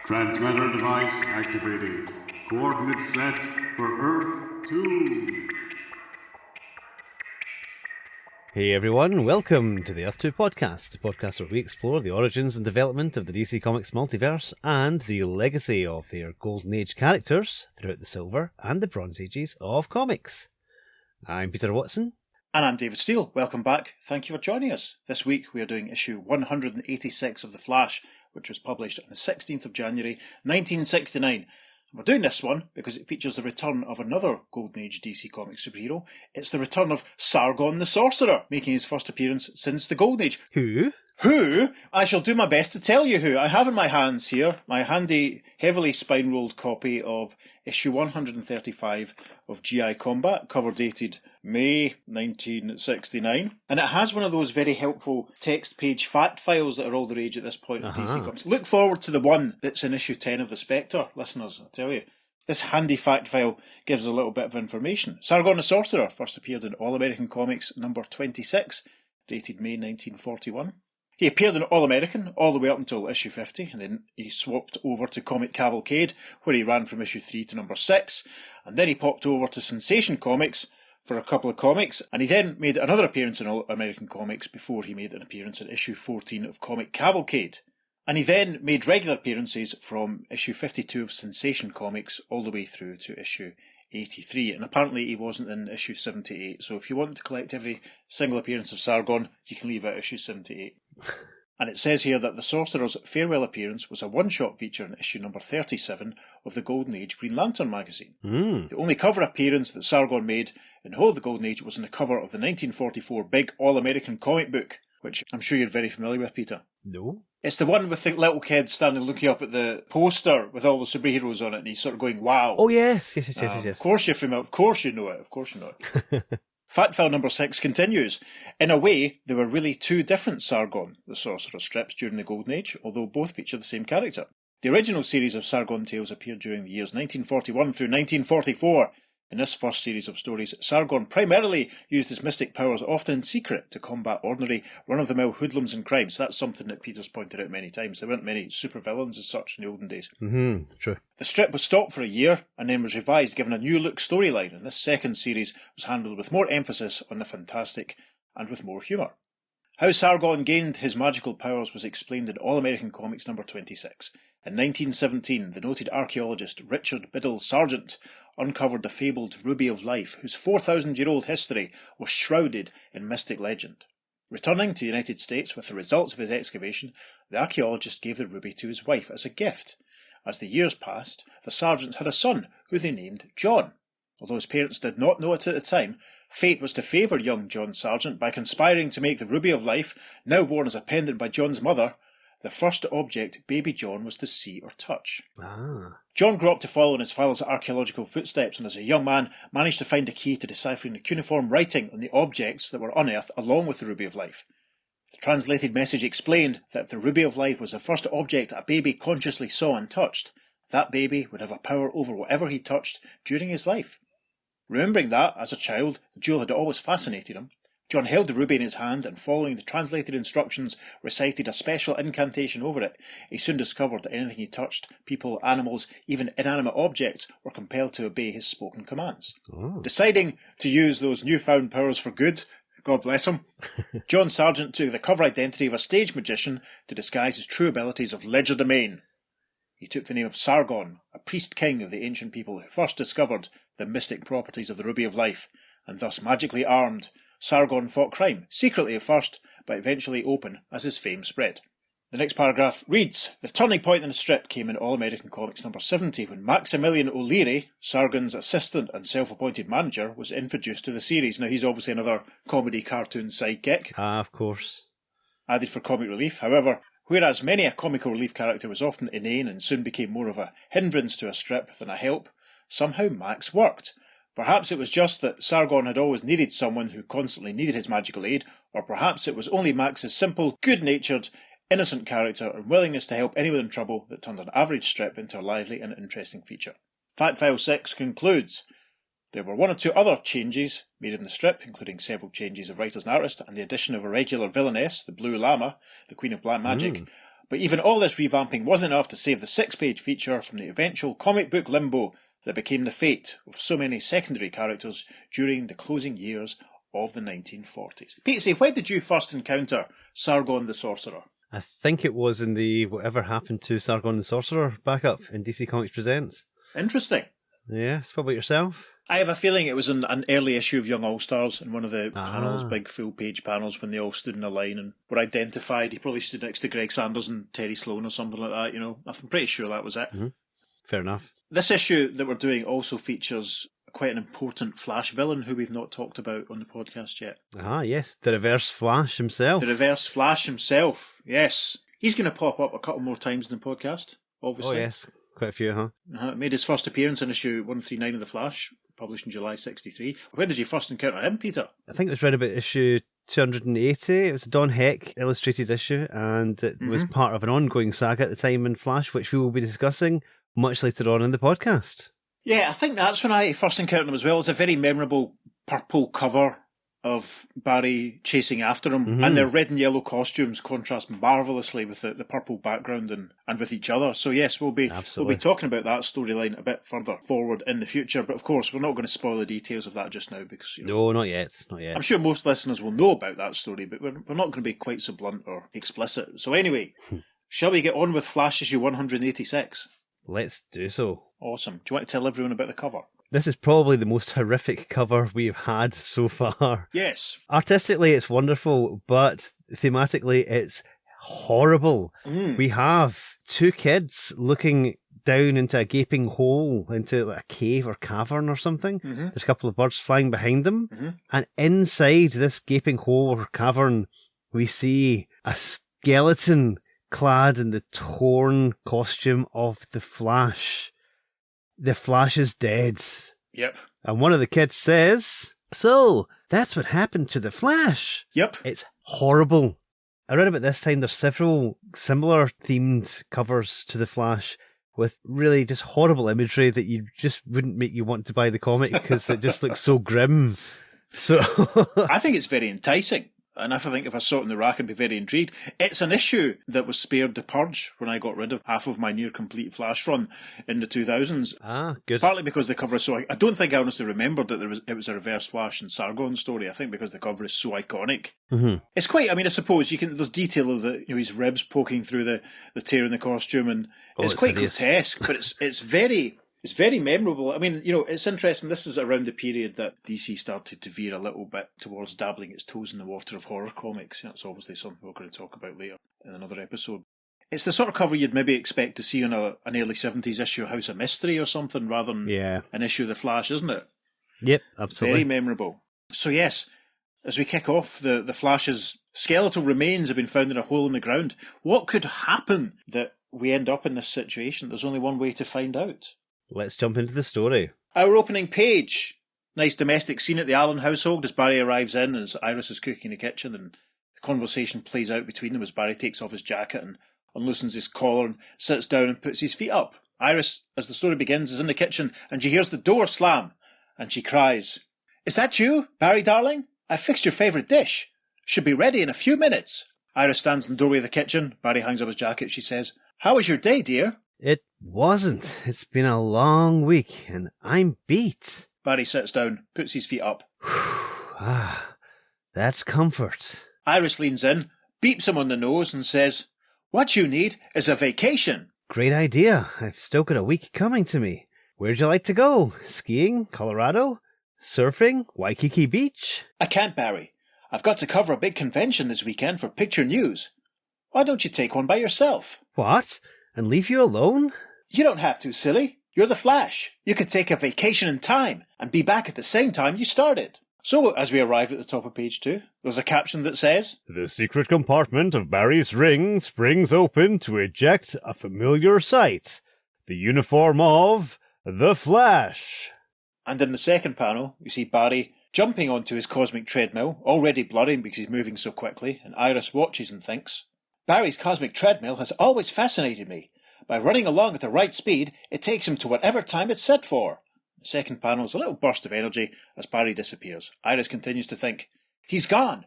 Transmitter device activated. Coordinates set for Earth 2. Hey everyone, welcome to the Earth 2 podcast, a podcast where we explore the origins and development of the DC Comics multiverse and the legacy of their Golden Age characters throughout the Silver and the Bronze Ages of comics. I'm Peter Watson. And I'm David Steele. Welcome back. Thank you for joining us. This week we are doing issue 186 of The Flash, which was published on the 16th of January 1969. We're doing this one because it features the return of another Golden Age DC Comics superhero. It's the return of Sargon the Sorcerer, making his first appearance since the Golden Age. Who? Who? I shall do my best to tell you who. I have in my hands here my handy, heavily spine-rolled copy of issue 135 of GI Combat, cover dated May 1969. And it has one of those very helpful text page fact files that are all the rage at this point in DC Comics. Look forward to the one that's in issue 10 of the Spectre, listeners, I tell you. This handy fact file gives a little bit of information. Sargon the Sorcerer first appeared in All American Comics number 26, dated May 1941. He appeared in All-American all the way up until issue 50, and then he swapped over to Comic Cavalcade, where he ran from issue 3 to number 6, and then he popped over to Sensation Comics for a couple of comics, and he then made another appearance in All-American Comics before he made an appearance in issue 14 of Comic Cavalcade. And he then made regular appearances from issue 52 of Sensation Comics all the way through to issue 83, and apparently he wasn't in issue 78, so if you want to collect every single appearance of Sargon, you can leave at issue 78. And it says here that the Sorcerer's farewell appearance was a one-shot feature in issue number 37 of the Golden Age Green Lantern magazine. The only cover appearance that Sargon made in the whole of the Golden Age was on the cover of the 1944 big All-American comic book, which I'm sure you're very familiar with, Peter. No. It's the one with the little kid standing looking up at the poster with all the superheroes on it, and he's sort of going, wow. Oh yes. Of course you're familiar, of course you know it. Fact file number 6 continues. In a way, there were really two different Sargon the Sorcerer strips during the Golden Age, although both feature the same character. The original series of Sargon tales appeared during the years 1941 through 1944. In this first series of stories, Sargon primarily used his mystic powers, often in secret, to combat ordinary, run-of-the-mill hoodlums and crime. So that's something that Peter's pointed out many times. There weren't many supervillains as such in the olden days. True. The strip was stopped for a year and then was revised, given a new look storyline, and this second series was handled with more emphasis on the fantastic and with more humour. How Sargon gained his magical powers was explained in All-American Comics number 26. In 1917, the noted archaeologist Richard Biddle Sargent uncovered the fabled Ruby of Life, whose 4,000-year-old history was shrouded in mystic legend. Returning to the United States with the results of his excavation, the archaeologist gave the ruby to his wife as a gift. As the years passed, the Sargents had a son, who they named John. Although his parents did not know it at the time, fate was to favour young John Sargent by conspiring to make the Ruby of Life, now worn as a pendant by John's mother, the first object baby John was to see or touch. John grew up to follow in his father's archaeological footsteps, and as a young man managed to find a key to deciphering the cuneiform writing on the objects that were unearthed along with the Ruby of Life. The translated message explained that if the Ruby of Life was the first object a baby consciously saw and touched, that baby would have a power over whatever he touched during his life. Remembering that, as a child, the jewel had always fascinated him, John held the ruby in his hand and, following the translated instructions, recited a special incantation over it. He soon discovered that anything he touched, people, animals, even inanimate objects, were compelled to obey his spoken commands. Deciding to use those newfound powers for good, God bless him, John Sargent took the cover identity of a stage magician to disguise his true abilities of legerdemain. He took the name of Sargon, a priest-king of the ancient people who first discovered the mystic properties of the Ruby of Life, and thus magically armed, Sargon fought crime, secretly at first, but eventually open as his fame spread. The next paragraph reads, the turning point in the strip came in All-American Comics number 70 when Maximilian O'Leary, Sargon's assistant and self-appointed manager, was introduced to the series. Now he's obviously another comedy cartoon sidekick. Of course. Added for comic relief. However, whereas many a comical relief character was often inane and soon became more of a hindrance to a strip than a help, somehow Max worked. Perhaps it was just that Sargon had always needed someone who constantly needed his magical aid, or perhaps it was only Max's simple, good-natured, innocent character and willingness to help anyone in trouble that turned an average strip into a lively and interesting feature. Fact File 6 concludes. There were one or two other changes made in the strip, including several changes of writers and artists, and the addition of a regular villainess, the Blue Llama, the Queen of Black Magic, But even all this revamping wasn't enough to save the 6-page feature from the eventual comic book limbo that became the fate of so many secondary characters during the closing years of the 1940s. Petesy, when did you first encounter Sargon the Sorcerer? I think it was in the Whatever Happened to Sargon the Sorcerer backup in DC Comics Presents. Interesting. Yes, what about yourself? I have a feeling it was in an early issue of Young All-Stars in one of the panels, Ah. big full-page panels, when they all stood in a line and were identified. He probably stood next to Greg Sanders and Terry Sloan or something like that, you know. I'm pretty sure that was it. Mm-hmm. Fair enough. This issue that we're doing also features quite an important Flash villain who we've not talked about on the podcast yet. Ah, yes, the Reverse Flash himself. The Reverse Flash himself, yes. He's going to pop up a couple more times in the podcast, obviously. Oh, yes, quite a few, huh? Made his first appearance in issue 139 of The Flash, published in July 1963. When did you first encounter him, Peter? I think it was read about issue 280. It was a Don Heck illustrated issue, and it was part of an ongoing saga at the time in Flash, which we will be discussing much later on in the podcast. Yeah, I think that's when I first encountered him as well. It's a very memorable purple cover of Barry chasing after him, and their red and yellow costumes contrast marvellously with the purple background and with each other. So yes, we'll be talking about that storyline a bit further forward in the future. But of course, we're not going to spoil the details of that just now because No, not yet. I'm sure most listeners will know about that story, but we're not going to be quite so blunt or explicit. So anyway, shall we get on with Flash issue 186? Let's do so. Awesome. Do you want to tell everyone about the cover? This is probably the most horrific cover we've had so far. Yes. Artistically, it's wonderful, but thematically, it's horrible. We have two kids looking down into a gaping hole, into like a cave or cavern or something. There's a couple of birds flying behind them. And inside this gaping hole or cavern, we see a skeleton clad in the torn costume of the Flash. The Flash is dead. Yep. And one of the kids says, "So, that's what happened to the Flash." Yep. It's horrible. Around about this time, there's several similar themed covers to the Flash with really just horrible imagery that you just wouldn't make you want to buy the comic because it just looks so grim. So I think it's very enticing. And I think if I saw it in the rack, I'd be very intrigued. It's an issue that was spared the purge when I got rid of half of my near-complete Flash run in the 2000s. Ah, good. Partly because the cover is so... I don't think I honestly remembered that it was a Reverse Flash and Sargon story. I think because the cover is so iconic. It's quite... I mean, I suppose there's detail of his ribs poking through the tear in the costume, and it's quite hideous. grotesque, but it's very... It's very memorable. I mean, it's interesting. This is around the period that DC started to veer a little bit towards dabbling its toes in the water of horror comics. That's obviously something we're going to talk about later in another episode. It's the sort of cover you'd maybe expect to see on an early 70s issue of House of Mystery or something, rather than an issue of The Flash, isn't it? Yep, absolutely. Very memorable. So yes, as we kick off, the Flash's skeletal remains have been found in a hole in the ground. What could happen that we end up in this situation? There's only one way to find out. Let's jump into the story. Our opening page. Nice domestic scene at the Allen household as Barry arrives in, as Iris is cooking in the kitchen, and the conversation plays out between them as Barry takes off his jacket and unloosens his collar and sits down and puts his feet up. Iris, as the story begins, is in the kitchen and she hears the door slam, and she cries, "Is that you, Barry darling? I've fixed your favourite dish. Should be ready in a few minutes." Iris stands in the doorway of the kitchen. Barry hangs up his jacket. She says, "How was your day, dear?" It wasn't. It's been a long week, and I'm beat. Barry sits down, puts his feet up. That's comfort. Iris leans in, beeps him on the nose and says, "What you need is a vacation." Great idea. I've still got a week coming to me. Where'd you like to go? Skiing? Colorado? Surfing? Waikiki Beach? "I can't, Barry. I've got to cover a big convention this weekend for Picture News. Why don't you take one by yourself?" What? And leave you alone? "You don't have to, silly. You're the Flash. You could take a vacation in time and be back at the same time you started." So, as we arrive at the top of page 2, there's a caption that says, "The secret compartment of Barry's ring springs open to eject a familiar sight. The uniform of the Flash." And in the second panel, we see Barry jumping onto his cosmic treadmill, already blurry because he's moving so quickly, and Iris watches and thinks, "Barry's cosmic treadmill has always fascinated me. By running along at the right speed, it takes him to whatever time it's set for." The second panel is a little burst of energy as Barry disappears. Iris continues to think, "He's gone.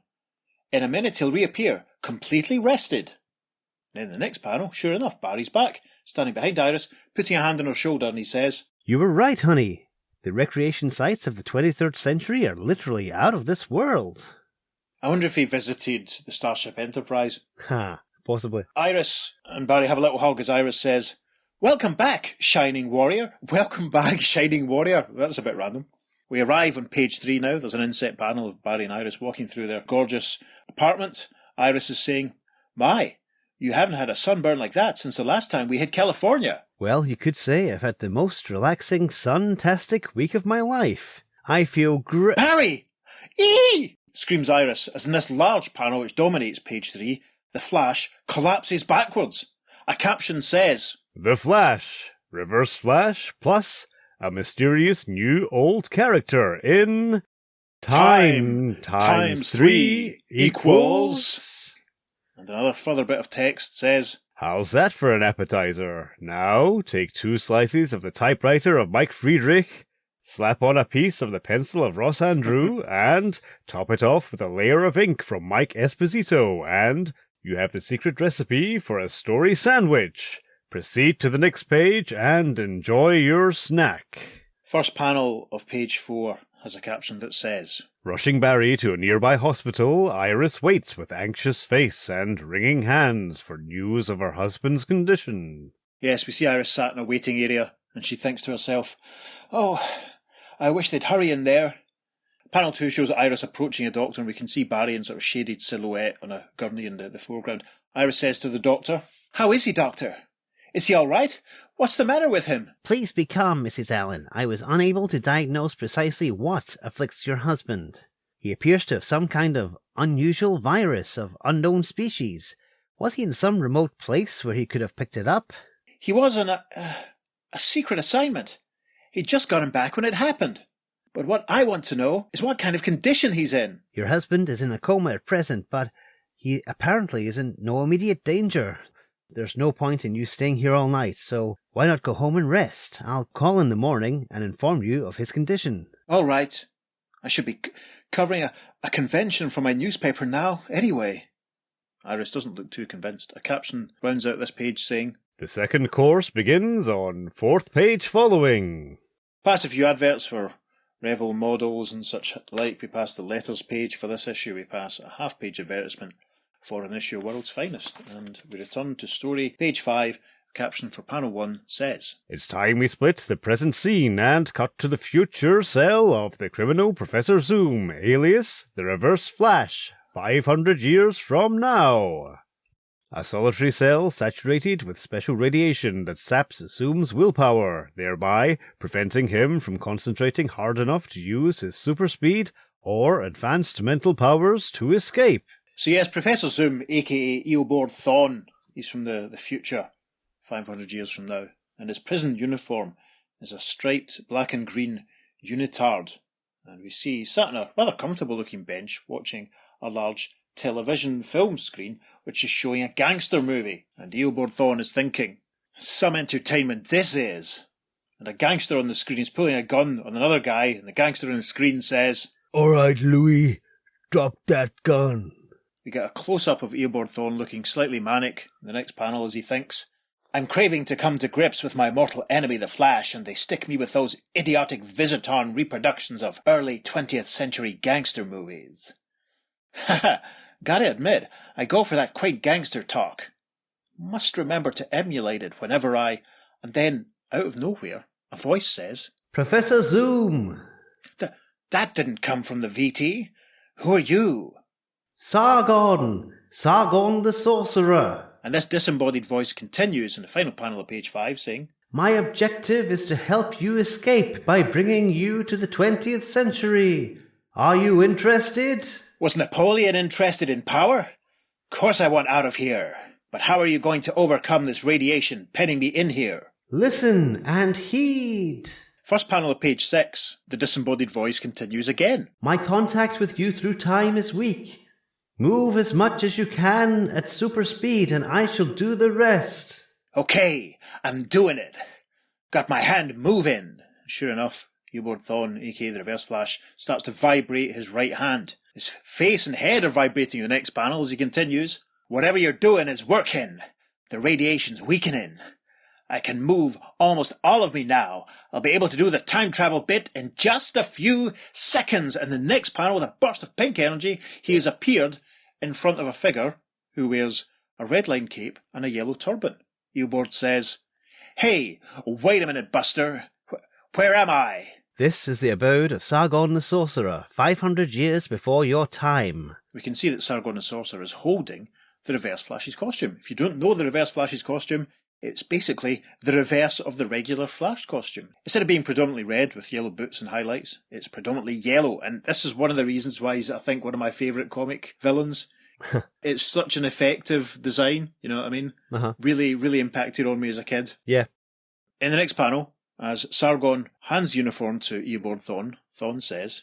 In a minute he'll reappear, completely rested." And in the next panel, sure enough, Barry's back, standing behind Iris, putting a hand on her shoulder, and he says, You were right, honey. The recreation sites of the 23rd century are literally out of this world. I wonder if he visited the Starship Enterprise. Ha, possibly. Iris and Barry have a little hug as Iris says, Welcome back, Shining Warrior. Welcome back, Shining Warrior. That's a bit random. We arrive on page 3 now. There's an inset panel of Barry and Iris walking through their gorgeous apartment. Iris is saying, My, you haven't had a sunburn like that since the last time we hit California. Well, you could say I've had the most relaxing, sun-tastic week of my life. I feel great. Barry! Eee! Screams Iris as in this large panel which dominates page 3, the Flash collapses backwards. A caption says, The Flash, Reverse Flash, plus a mysterious new old character in Time times 3 equals... And another further bit of text says, How's that for an appetizer? Now, take 2 slices of the typewriter of Mike Friedrich, slap on a piece of the pencil of Ross Andrew, and top it off with a layer of ink from Mike Esposito, and you have the secret recipe for a story sandwich. Proceed to the next page and enjoy your snack. First panel of page 4 has a caption that says, Rushing Barry to a nearby hospital, Iris waits with anxious face and wringing hands for news of her husband's condition. Yes, we see Iris sat in a waiting area, and she thinks to herself, Oh, I wish they'd hurry in there. Panel 2 shows Iris approaching a doctor, and we can see Barry in sort of shaded silhouette on a gurney in the foreground. Iris says to the doctor, How is he, doctor? Is he all right? What's the matter with him? Please be calm, Mrs. Allen. I was unable to diagnose precisely what afflicts your husband. He appears to have some kind of unusual virus of unknown species. Was he in some remote place where he could have picked it up? He was on a secret assignment. He'd just got him back when it happened. But what I want to know is what kind of condition he's in. Your husband is in a coma at present, but he apparently is in no immediate danger. There's no point in you staying here all night, so why not go home and rest? I'll call in the morning and inform you of his condition. All right. I should be covering a convention for my newspaper now, anyway. Iris doesn't look too convinced. A caption rounds out this page saying, The second course begins on 4th page following. Past a few adverts for Revell models and such like. We pass the letters page for this issue. We pass a half-page advertisement for an issue of World's Finest. And we return to story, page 5. Caption for panel 1 says, It's time we split the present scene and cut to the future cell of the criminal Professor Zoom, alias the Reverse Flash, 500 years from now. A solitary cell saturated with special radiation that saps Zoom's willpower, thereby preventing him from concentrating hard enough to use his super speed or advanced mental powers to escape. So yes, Professor Zoom, aka Eobord Thawne, he's from the future, 500 years from now, and his prison uniform is a striped black and green unitard. And we see he's sat on a rather comfortable looking bench watching a large television film screen which is showing a gangster movie. And Eobord Thawne is thinking, some entertainment this is. And a gangster on the screen is pulling a gun on another guy, and the gangster on the screen says, All right, Louis, drop that gun. We get a close-up of Eobord Thawne looking slightly manic in the next panel as he thinks, I'm craving to come to grips with my mortal enemy the Flash, and they stick me with those idiotic Visitorn reproductions of early 20th century gangster movies. Haha, gotta admit, I go for that quaint gangster talk. Must remember to emulate it whenever and then, out of nowhere, a voice says, Professor Zoom! That didn't come from the VT. Who are you? Sargon the Sorcerer. And this disembodied voice continues in the final panel of page 5, saying, My objective is to help you escape by bringing you to the 20th century. Are you interested? Was Napoleon interested in power? Of course I want out of here. But how are you going to overcome this radiation penning me in here? Listen and heed. First panel of page 6, the disembodied voice continues again. My contact with you through time is weak. Move as much as you can at super speed and I shall do the rest. Okay, I'm doing it. Got my hand moving. Sure enough, Eobord Thawne, aka the Reverse Flash, starts to vibrate his right hand. His face and head are vibrating in the next panel as he continues. Whatever you're doing is working. The radiation's weakening. I can move almost all of me now. I'll be able to do the time travel bit in just a few seconds. And the next panel, with a burst of pink energy, he has appeared in front of a figure who wears a red line cape and a yellow turban. Eobard says, "Hey, wait a minute, Buster. Where am I?" This is the abode of Sargon the Sorcerer, 500 years before your time. We can see that Sargon the Sorcerer is holding the Reverse Flash's costume. If you don't know the Reverse Flash's costume, it's basically the reverse of the regular Flash costume. Instead of being predominantly red with yellow boots and highlights, it's predominantly yellow. And this is one of the reasons why he's, I think, one of my favourite comic villains. It's such an effective design, you know what I mean? Really, really impacted on me as a kid. Yeah. In the next panel, as Sargon hands the uniform to Eobard Thawne, Thawne says,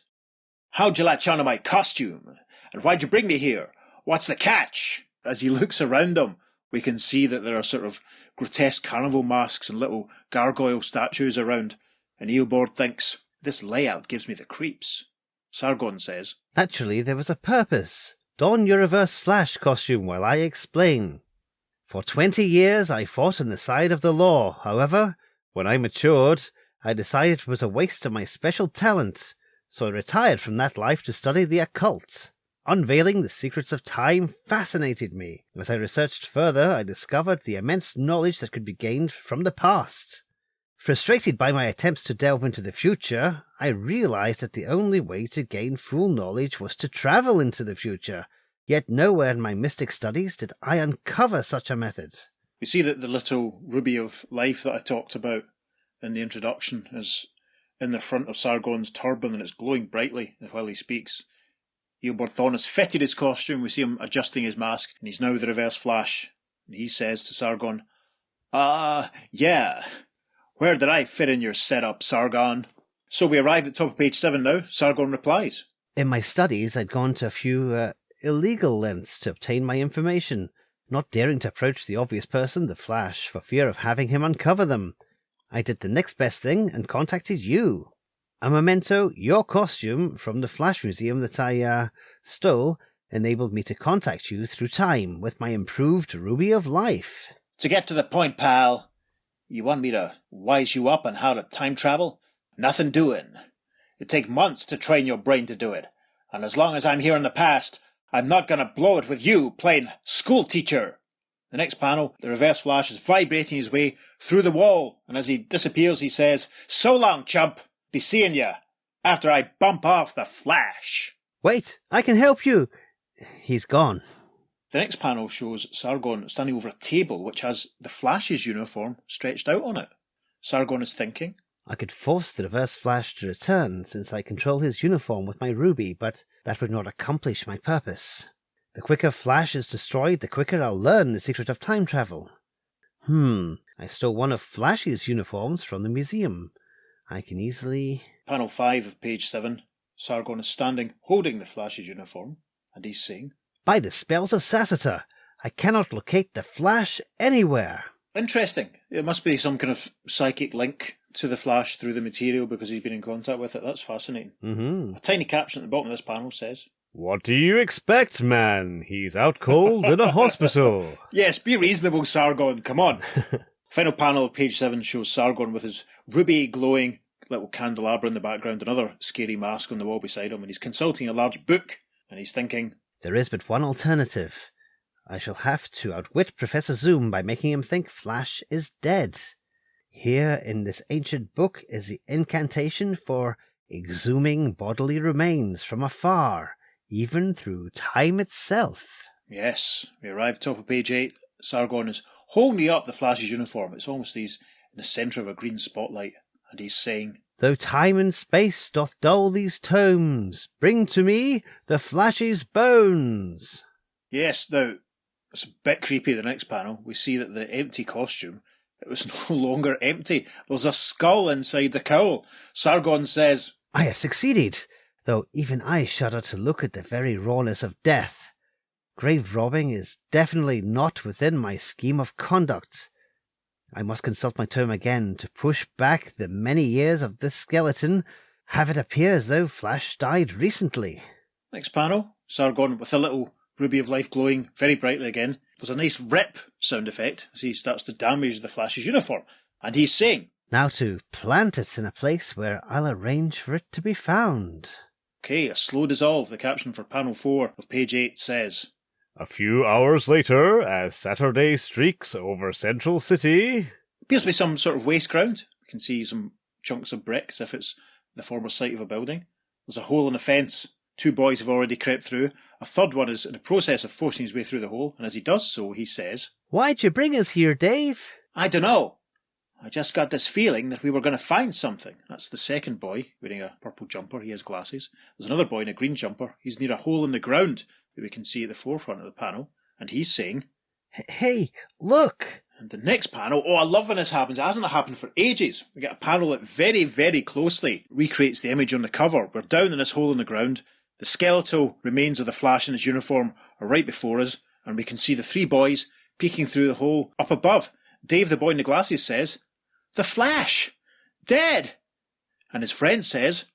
"How'd you latch onto my costume? And why'd you bring me here? What's the catch?" As he looks around him, we can see that there are sort of grotesque carnival masks and little gargoyle statues around. And Eobard thinks, "This layout gives me the creeps." Sargon says, "Naturally, there was a purpose. Don your Reverse Flash costume while I explain. For 20 years I fought on the side of the law. However, when I matured, I decided it was a waste of my special talent, so I retired from that life to study the occult. Unveiling the secrets of time fascinated me. As I researched further, I discovered the immense knowledge that could be gained from the past. Frustrated by my attempts to delve into the future, I realized that the only way to gain full knowledge was to travel into the future, yet nowhere in my mystic studies did I uncover such a method." We see that the little ruby of life that I talked about in the introduction is in the front of Sargon's turban, and it's glowing brightly while he speaks. Eobard Thawne has fitted his costume. We see him adjusting his mask, and he's now the Reverse Flash. And he says to Sargon, yeah. Where did I fit in your setup, Sargon?" So we arrive at the top of page 7 now. Sargon replies, "In my studies, I'd gone to a few illegal lengths to obtain my information, not daring to approach the obvious person, the Flash, for fear of having him uncover them. I did the next best thing and contacted you. A memento, your costume, from the Flash Museum that I stole, enabled me to contact you through time with my improved Ruby of Life." "To get to the point, pal, you want me to wise you up on how to time travel? Nothing doing. It'd take months to train your brain to do it. And as long as I'm here in the past, I'm not going to blow it with you playing school teacher." The next panel, the Reverse Flash is vibrating his way through the wall. And as he disappears, he says, "So long, chump. Be seeing ya after I bump off the Flash." "Wait, I can help you." He's gone. The next panel shows Sargon standing over a table which has the Flash's uniform stretched out on it. Sargon is thinking, "I could force the Reverse Flash to return, since I control his uniform with my ruby, but that would not accomplish my purpose. The quicker Flash is destroyed, the quicker I'll learn the secret of time travel. I stole one of Flash's uniforms from the museum. I can easily..." Panel 5 of page 7, Sargon is standing holding the Flash's uniform, and he's saying, "By the spells of Sassiter, I cannot locate the Flash anywhere." Interesting. It must be some kind of psychic link to the Flash through the material because he's been in contact with it. That's fascinating. A tiny caption at the bottom of this panel says, "What do you expect, man? He's out cold in a hospital." "Yes, be reasonable, Sargon. Come on." Final panel of page 7 shows Sargon with his ruby glowing little candelabra in the background, another scary mask on the wall beside him, and he's consulting a large book, and he's thinking, "There is but one alternative. I shall have to outwit Professor Zoom by making him think Flash is dead. Here in this ancient book is the incantation for exhuming bodily remains from afar, even through time itself." Yes, we arrive top of page 8. Sargon is holding up the Flash's uniform. It's almost he's in the centre of a green spotlight, and he's saying, "Though time and space doth dull these tomes, bring to me the Flash's bones." Yes, now, it's a bit creepy. The next panel, we see that the empty costume, it was no longer empty. There's a skull inside the cowl. Sargon says, "I have succeeded, though even I shudder to look at the very rawness of death. Grave robbing is definitely not within my scheme of conduct. I must consult my tome again to push back the many years of this skeleton, have it appear as though Flash died recently." Next panel, Sargon with a little ruby of life glowing very brightly again. There's a nice rip sound effect as he starts to damage the Flash's uniform. And he's saying, "Now to plant it in a place where I'll arrange for it to be found." Okay, a slow dissolve. The caption for panel 4 of page 8 says, A few hours later, as Saturday streaks over Central City... Appears to be some sort of waste ground. We can see some chunks of brick as if it's the former site of a building. There's a hole in the fence. 2 boys have already crept through. A third one is in the process of forcing his way through the hole, and as he does so, he says, "Why'd you bring us here, Dave?" I don't know. I just got this feeling that we were going to find something. That's the second boy, wearing a purple jumper. He has glasses. There's another boy in a green jumper. He's near a hole in the ground that we can see at the forefront of the panel. And he's saying, Hey, look!" And the next panel, I love when this happens. It hasn't happened for ages. We get a panel that very, very closely recreates the image on the cover. We're down in this hole in the ground. The skeletal remains of the Flash in his uniform are right before us. And we can see the 3 boys peeking through the hole up above. Dave, the boy in the glasses, says, "The Flash! Dead!" And his friend says,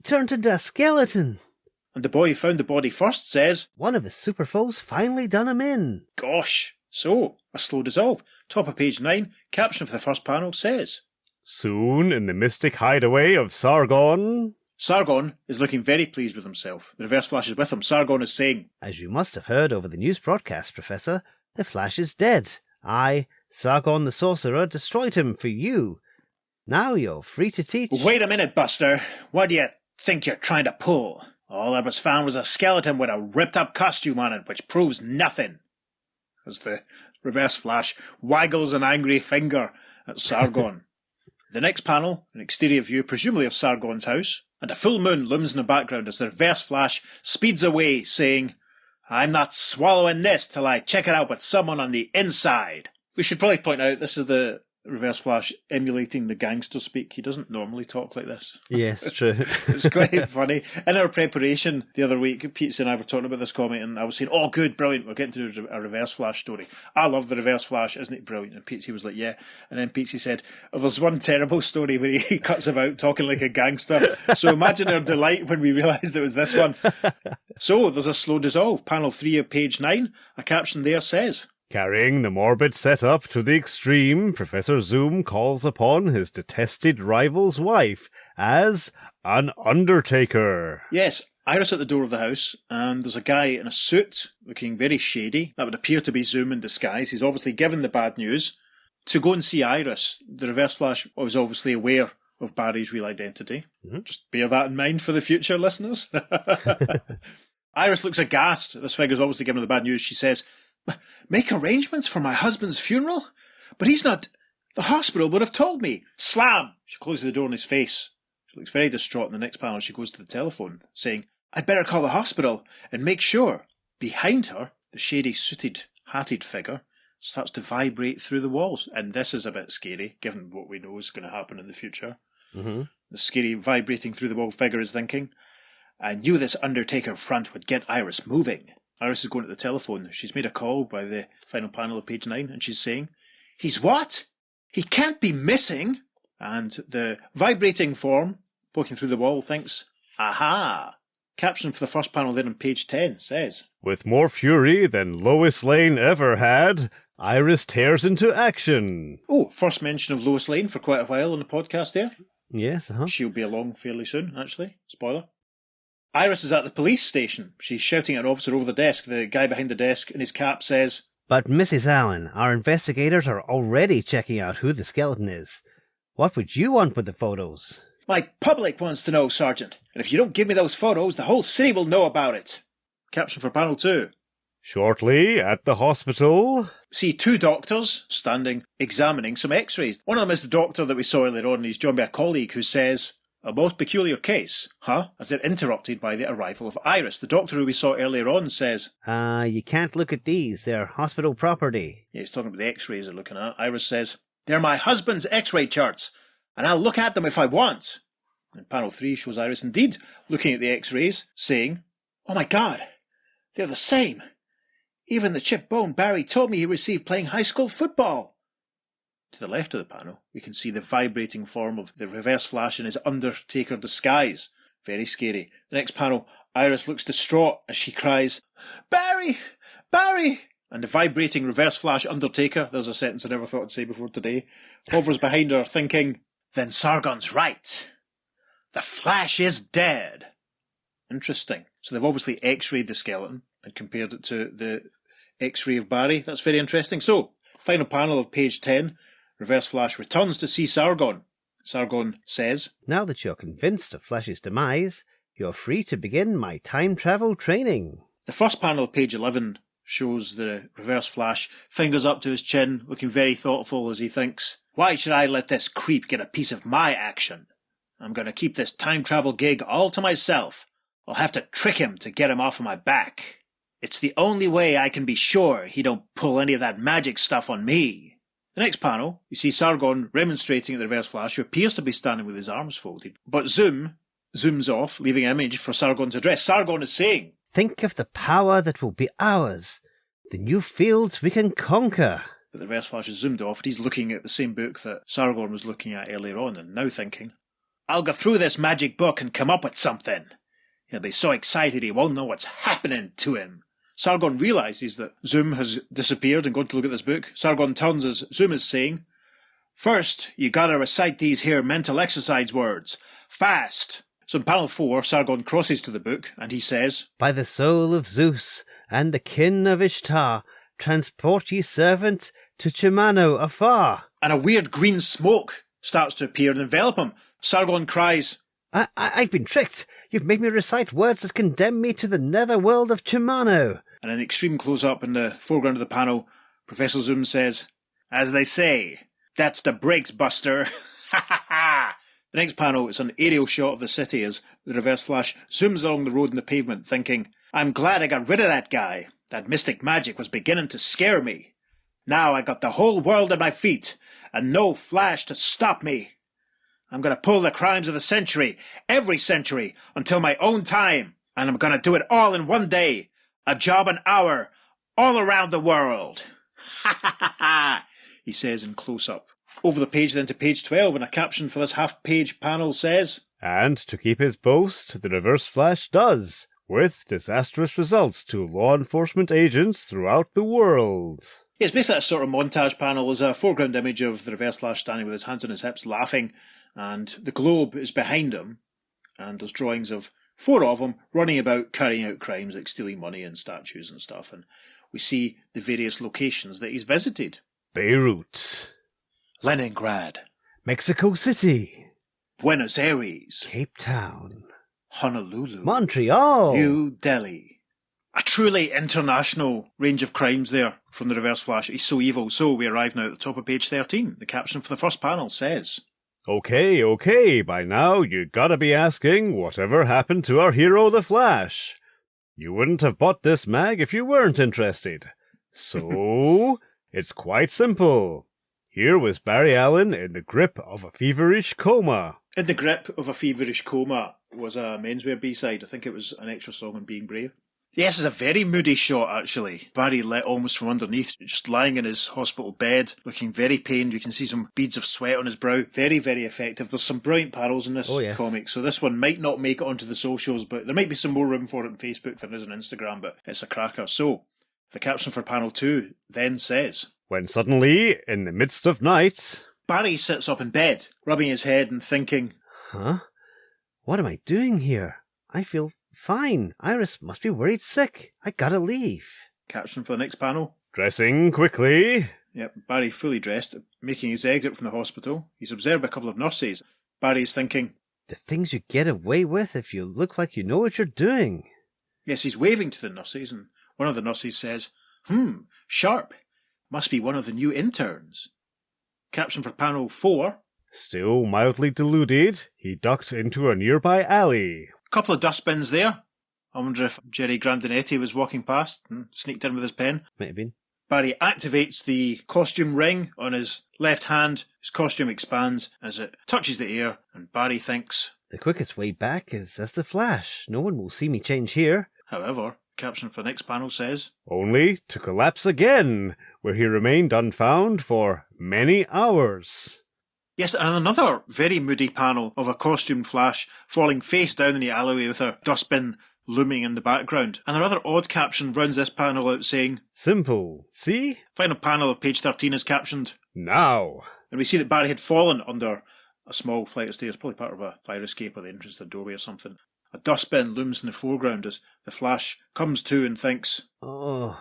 "Turned into a skeleton." And the boy who found the body first says, "One of his super foes finally done him in." Gosh. So, a slow dissolve. Top of page 9, caption for the first panel says, Soon, in the mystic hideaway of Sargon... Sargon is looking very pleased with himself. The Reverse Flash is with him. Sargon is saying, "As you must have heard over the news broadcast, Professor, the Flash is dead. I, Sargon the Sorcerer, destroyed him for you. Now you're free to teach." Wait a minute, Buster. What do you think you're trying to pull? All I was found was a skeleton with a ripped-up costume on it, which proves nothing. As the Reverse Flash waggles an angry finger at Sargon. The next panel, an exterior view, presumably of Sargon's house, and a full moon looms in the background as the Reverse Flash speeds away, saying, "I'm not swallowing this till I check it out with someone on the inside." We should probably point out this is the Reverse Flash emulating the gangster speak. He doesn't normally talk like this. Yes, true. It's quite funny. In our preparation the other week, Pete and I were talking about this comic, and I was saying, "Oh, good, brilliant, we're getting to do a Reverse Flash story. I love the Reverse Flash, isn't it brilliant?" And Pete was like, "Yeah." And then Pete said, "Oh, there's one terrible story where he cuts him out talking like a gangster." So imagine our delight when we realised it was this one. So there's a slow dissolve. Panel 3 of page 9. A caption there says, Carrying the morbid setup to the extreme, Professor Zoom calls upon his detested rival's wife as an undertaker. Yes, Iris at the door of the house, and there's a guy in a suit looking very shady. That would appear to be Zoom in disguise. He's obviously given the bad news to go and see Iris. The Reverse Flash was obviously aware of Barry's real identity. Mm-hmm. Just bear that in mind for the future, listeners. Iris looks aghast. This figure's obviously given her the bad news. She says, "Make arrangements for my husband's funeral? But he's not... The hospital would have told me." Slam! She closes the door in his face. She looks very distraught. In the next panel, she goes to the telephone, saying, "I'd better call the hospital and make sure." Behind her, the shady, suited, hatted figure starts to vibrate through the walls. And this is a bit scary, given what we know is going to happen in the future. Mm-hmm. The scary, vibrating through the wall figure is thinking, "I knew this Undertaker front would get Iris moving." Iris is going to the telephone. She's made a call by the final panel of page 9, and she's saying, "He's what? He can't be missing." And the vibrating form, poking through the wall, thinks, "Aha!" Caption for the first panel there on page 10 says, With more fury than Lois Lane ever had, Iris tears into action. Oh, first mention of Lois Lane for quite a while on the podcast there. Yes, uh-huh. She'll be along fairly soon, actually. Spoiler. Iris is at the police station. She's shouting at an officer over the desk. The guy behind the desk in his cap says, "But Mrs. Allen, our investigators are already checking out who the skeleton is. What would you want with the photos?" "My public wants to know, Sergeant. And if you don't give me those photos, the whole city will know about it." Caption for panel 2. Shortly, at the hospital... See 2 doctors standing, examining some x-rays. One of them is the doctor that we saw earlier on, and he's joined by a colleague who says, "A most peculiar case, huh?" As they're interrupted by the arrival of Iris. The doctor who we saw earlier on says, You can't look at these. They're hospital property." Yeah, he's talking about the x-rays they're looking at. Iris says, "They're my husband's x-ray charts, and I'll look at them if I want." And panel 3 shows Iris indeed looking at the x-rays, saying, "Oh my God, they're the same. Even the chipped bone Barry told me he received playing high school football." To the left of the panel, we can see the vibrating form of the Reverse Flash in his Undertaker disguise. Very scary. The next panel, Iris looks distraught as she cries, "Barry! Barry!" And the vibrating Reverse Flash Undertaker, there's a sentence I never thought I'd say before today, hovers behind her thinking, "Then Sargon's right. The Flash is dead." Interesting. So they've obviously x-rayed the skeleton and compared it to the x-ray of Barry. That's very interesting. So, final panel of page 10, Reverse Flash returns to see Sargon. Sargon says, "Now that you're convinced of Flash's demise, you're free to begin my time travel training." The first panel of page 11 shows the Reverse Flash, fingers up to his chin, looking very thoughtful as he thinks, "Why should I let this creep get a piece of my action? I'm going to keep this time travel gig all to myself. I'll have to trick him to get him off of my back. It's the only way I can be sure he don't pull any of that magic stuff on me." The next panel, you see Sargon remonstrating at the Reverse Flash, who appears to be standing with his arms folded. But zooms off, leaving an image for Sargon to address. Sargon is saying, "Think of the power that will be ours, the new fields we can conquer." But the Reverse Flash has zoomed off, and he's looking at the same book that Sargon was looking at earlier on, and now thinking, "I'll go through this magic book and come up with something. He'll be so excited he won't know what's happening to him." Sargon realises that Zoom has disappeared and gone to look at this book. Sargon turns as Zoom is saying, "First, you gotta recite these here mental exercise words. Fast." So in panel 4, Sargon crosses to the book and he says, "By the soul of Zeus and the kin of Ishtar, transport ye servant to Chimano afar." And a weird green smoke starts to appear and envelop him. Sargon cries, I've been tricked. You've made me recite words that condemn me to the nether world of Chimano." And in extreme close-up in the foreground of the panel, Professor Zoom says, "As they say, that's the brakes, Buster." Ha ha ha! The next panel is an aerial shot of the city as the Reverse Flash zooms along the road and the pavement, thinking, "I'm glad I got rid of that guy. That mystic magic was beginning to scare me. Now I got the whole world at my feet, and no Flash to stop me. I'm going to pull the crimes of the century, every century, until my own time, and I'm going to do it all in one day. A job an hour, all around the world." Ha ha ha ha, he says in close-up. Over the page then to page 12, and a caption for this half-page panel says, And to keep his boast, the Reverse Flash does, with disastrous results to law enforcement agents throughout the world. It's basically a sort of montage panel. There's a foreground image of the Reverse Flash standing with his hands on his hips laughing, and the globe is behind him, and there's drawings of 4 of them running about carrying out crimes like stealing money and statues and stuff, and we see the various locations that he's visited. Beirut, Leningrad, Mexico City, Buenos Aires, Cape Town, Honolulu, Montreal, New Delhi. A truly international range of crimes there from the Reverse Flash. He's so evil. So we arrive now at the top of page 13. The caption for the first panel says, Okay, by now you gotta be asking whatever happened to our hero the Flash. You wouldn't have bought this mag if you weren't interested. So, it's quite simple. Here was Barry Allen in the grip of a feverish coma. "In the Grip of a Feverish Coma" was a menswear B-side. I think it was an extra song on Being Brave. Yes, it's a very moody shot, actually. Barry let almost from underneath, just lying in his hospital bed, looking very pained. You can see some beads of sweat on his brow. Very, very effective. There's some brilliant panels in this comic, so this one might not make it onto the socials, but there might be some more room for it on Facebook than there is on Instagram, but it's a cracker. So, the caption for panel 2 then says, When suddenly, in the midst of night, Barry sits up in bed, rubbing his head and thinking, Huh? What am I doing here? I feel fine. Iris must be worried sick. I gotta leave. Caption for the next panel. dressing quickly, Yep, Barry fully dressed, making his exit from the hospital. He's observed by a couple of nurses. Barry's thinking, The things you get away with if you look like you know what you're doing. yes, he's waving to the nurses, and one of the nurses says, Sharp. Must be one of the new interns. Caption for panel 4. Still mildly deluded, he ducked into a nearby alley. Couple of dustbins there. I wonder if Jerry Grandinetti was walking past and sneaked in with his pen. Might have been. Barry activates the costume ring on his left hand. His costume expands as it touches the air, and Barry thinks, The quickest way back is as the Flash. No one will see me change here. however, caption for the next panel says, Only to collapse again, where he remained unfound for many hours. yes, and another very moody panel of a costumed Flash falling face down in the alleyway with a dustbin looming in the background. And a rather odd caption rounds this panel out saying, Simple. See? final panel of page 13 is captioned, Now. and we see that Barry had fallen under a small flight of stairs, probably part of a fire escape or the entrance to the doorway or something. A dustbin looms in the foreground as the Flash comes to and thinks, Oh,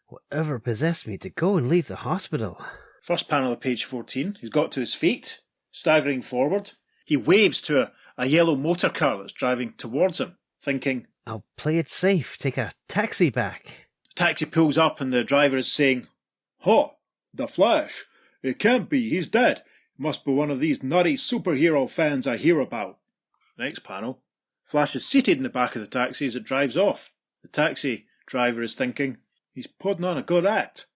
whatever possessed me to go and leave the hospital? first panel of page 14, he's got to his feet, staggering forward. He waves to a yellow motor car that's driving towards him, thinking, I'll play it safe, take a taxi back. the taxi pulls up and the driver is saying, "Huh, the Flash? It can't be, he's dead. It must be one of these nutty superhero fans I hear about." Next panel, Flash is seated in the back of the taxi as it drives off. The taxi driver is thinking, he's putting on a good act.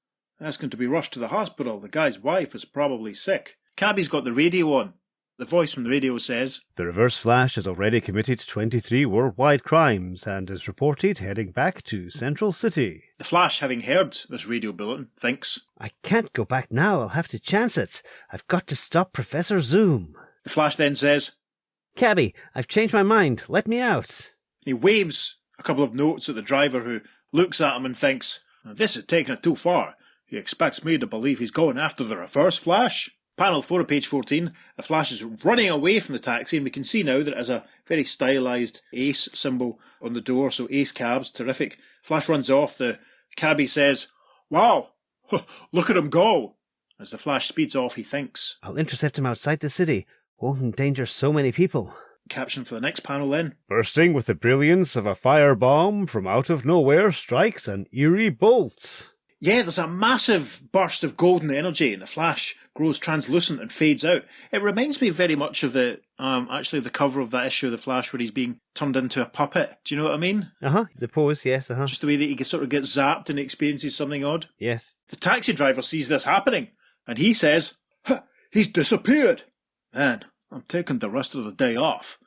Asking to be rushed to the hospital. The guy's wife is probably sick. Cabby's got the radio on. The voice from the radio says, The Reverse Flash has already committed 23 worldwide crimes and is reported heading back to Central City. The Flash, having heard this radio bulletin, thinks, I can't go back now, I'll have to chance it. I've got to stop Professor Zoom. the Flash then says, Cabby, I've changed my mind, let me out. he waves a couple of notes at the driver who looks at him and thinks, this is taking it too far. He expects me to believe he's going after the Reverse Flash. Panel 4 of page 14, the Flash is running away from the taxi, and we can see now that it has a very stylised ace symbol on the door, so ace cabs, terrific. Flash runs off, the cabbie says, wow, look at him go. As the Flash speeds off, he thinks. I'll intercept him outside the city, won't endanger so many people. Caption for the next panel then. Bursting with the brilliance of a firebomb from out of nowhere strikes an eerie bolt. Yeah, there's a massive burst of golden energy and the Flash grows translucent and fades out. It reminds me very much of the cover of that issue of the Flash where he's being turned into a puppet. Do you know what I mean? The pose, yes, Just the way that he sort of gets zapped and experiences something odd. Yes. The taxi driver sees this happening and he says, he's disappeared. Man, I'm taking the rest of the day off.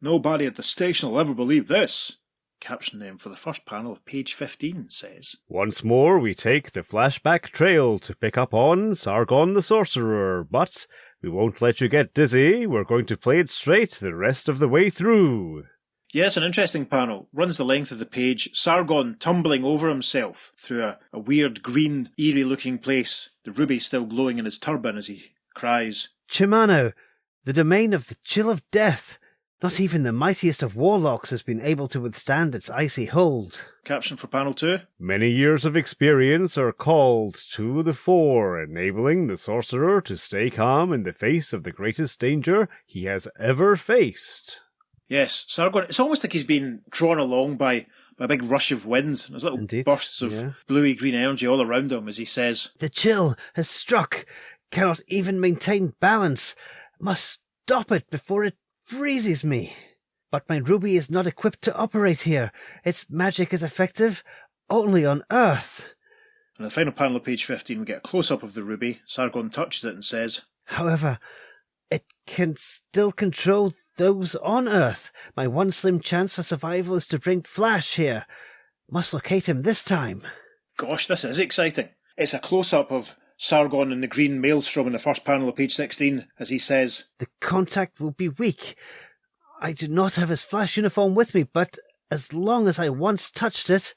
Nobody at the station will ever believe this. Caption then for the first panel of page 15 says, Once more we take the flashback trail to pick up on Sargon the Sorcerer, but we won't let you get dizzy. We're going to play it straight the rest of the way through. Yes, an interesting panel. Runs the length of the page. Sargon tumbling over himself through a weird green, eerie-looking place. The ruby still glowing in his turban as he cries, Chimano, the domain of the chill of death. Not even the mightiest of warlocks has been able to withstand its icy hold. Caption for panel 2. Many years of experience are called to the fore, enabling the sorcerer to stay calm in the face of the greatest danger he has ever faced. Yes, Sargon, it's almost like he's been drawn along by a big rush of wind. There's little Indeed, bursts of bluey-green energy all around him as he says, The chill has struck. Cannot even maintain balance. Must stop it before it freezes me. But my ruby is not equipped to operate here. Its magic is effective only on Earth. On the final panel of page 15, we get a close-up of the ruby. Sargon touches it and says, However, it can still control those on Earth. My one slim chance for survival is to bring Flash here. Must locate him this time. Gosh, this is exciting. It's a close-up of Sargon in the green maelstrom in the first panel of page 16 as he says, The contact will be weak. I do not have his Flash uniform with me, but as long as I once touched it...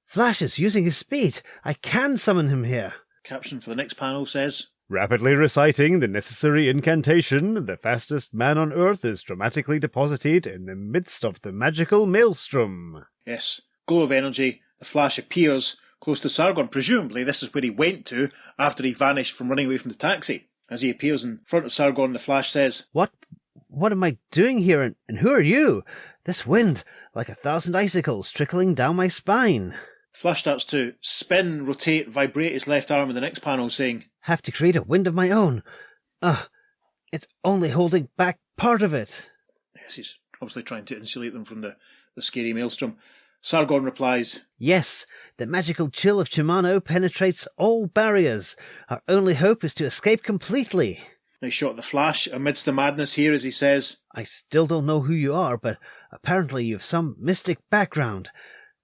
Flash is using his speed. I can summon him here. Caption for the next panel says, Rapidly reciting the necessary incantation, the fastest man on Earth is dramatically deposited in the midst of the magical maelstrom. Yes, glow of energy, the Flash appears close to Sargon. Presumably this is where he went to after he vanished from running away from the taxi. As he appears in front of Sargon, the Flash says, What am I doing here, and who are you? This wind, like 1,000 icicles trickling down my spine. Flash starts to spin, rotate, vibrate his left arm in the next panel, saying, Have to create a wind of my own. It's only holding back part of it. Yes, he's obviously trying to insulate them from the scary maelstrom. Sargon replies, Yes, the magical chill of Chimano penetrates all barriers. Our only hope is to escape completely. Nice shot of the Flash amidst the madness here as he says, I still don't know who you are, but apparently you have some mystic background.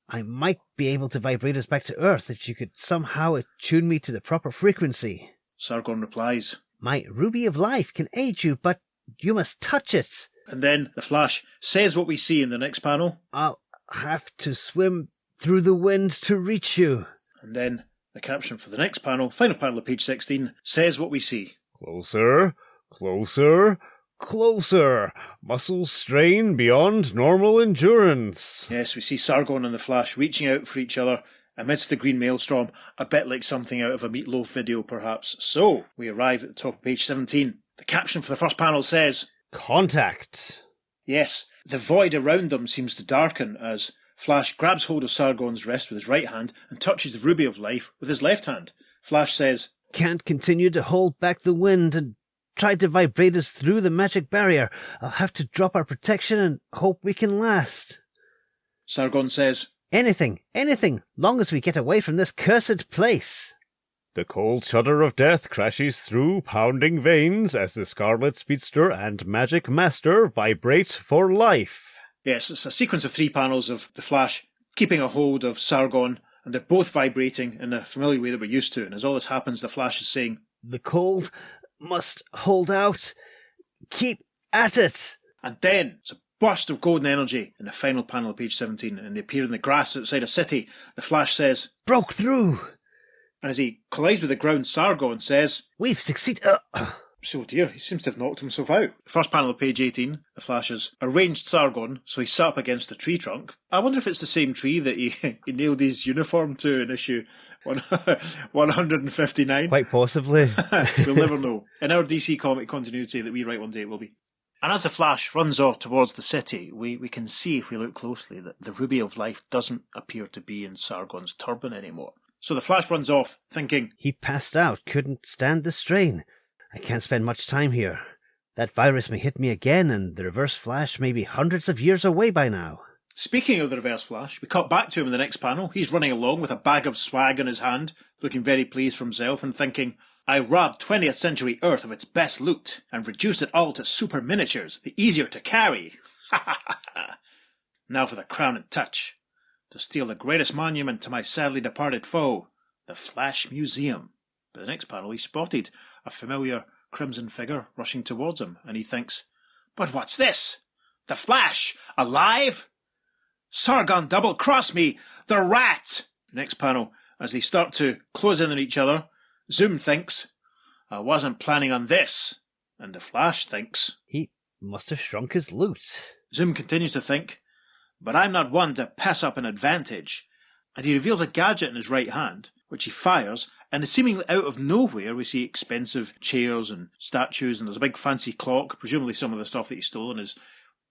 I might be able to vibrate us back to Earth if you could somehow attune me to the proper frequency. Sargon replies, My ruby of life can aid you, but you must touch it. And then the Flash says what we see in the next panel. I'll have to swim through the wind to reach you. And then the caption for the next panel, final panel of page 16, says what we see. Closer, closer, closer. Muscles strain beyond normal endurance. Yes, we see Sargon and the Flash reaching out for each other amidst the green maelstrom, a bit like something out of a Meatloaf video perhaps. So, we arrive at the top of page 17. The caption for the first panel says, Contact. Yes, the void around them seems to darken as Flash grabs hold of Sargon's wrist with his right hand and touches the ruby of life with his left hand. Flash says, Can't continue to hold back the wind and try to vibrate us through the magic barrier. I'll have to drop our protection and hope we can last. Sargon says, Anything, long as we get away from this cursed place. The cold shudder of death crashes through pounding veins as the Scarlet Speedster and Magic Master vibrate for life. Yes, it's a sequence of 3 panels of the Flash keeping a hold of Sargon, and they're both vibrating in the familiar way that we're used to. And as all this happens, the Flash is saying, The cold must hold out. Keep at it. And then it's a burst of golden energy in the final panel of page 17, and they appear in the grass outside a city. The Flash says, Broke through. and as he collides with the ground, Sargon says, We've succeeded. So dear, he seems to have knocked himself out. The first panel of page 18, the Flash has arranged Sargon so he's sat up against a tree trunk. I wonder if it's the same tree that he nailed his uniform to in issue 159. Quite possibly. We'll never know. In our DC comic continuity that we write one day, it will be. And as the Flash runs off towards the city, we can see, if we look closely, that the Ruby of Life doesn't appear to be in Sargon's turban anymore. So the Flash runs off, thinking, He passed out, couldn't stand the strain. I can't spend much time here. That virus may hit me again, and the Reverse Flash may be hundreds of years away by now. Speaking of the Reverse Flash, we cut back to him in the next panel. He's running along with a bag of swag in his hand, looking very pleased for himself and thinking, I robbed 20th century Earth of its best loot and reduced it all to super miniatures, the easier to carry. Now for the crowning touch. To steal the greatest monument to my sadly departed foe, the Flash Museum. But the next panel he spotted a familiar crimson figure rushing towards him, and he thinks, But what's this? The Flash! Alive? Sargon double-crossed me! The rat! Next panel, as they start to close in on each other, Zoom thinks, I wasn't planning on this. And the Flash thinks, He must have shrunk his loot. Zoom continues to think, but I'm not one to pass up an advantage. And he reveals a gadget in his right hand, which he fires, and seemingly out of nowhere we see expensive chairs and statues, and there's a big fancy clock, presumably some of the stuff that he stole in his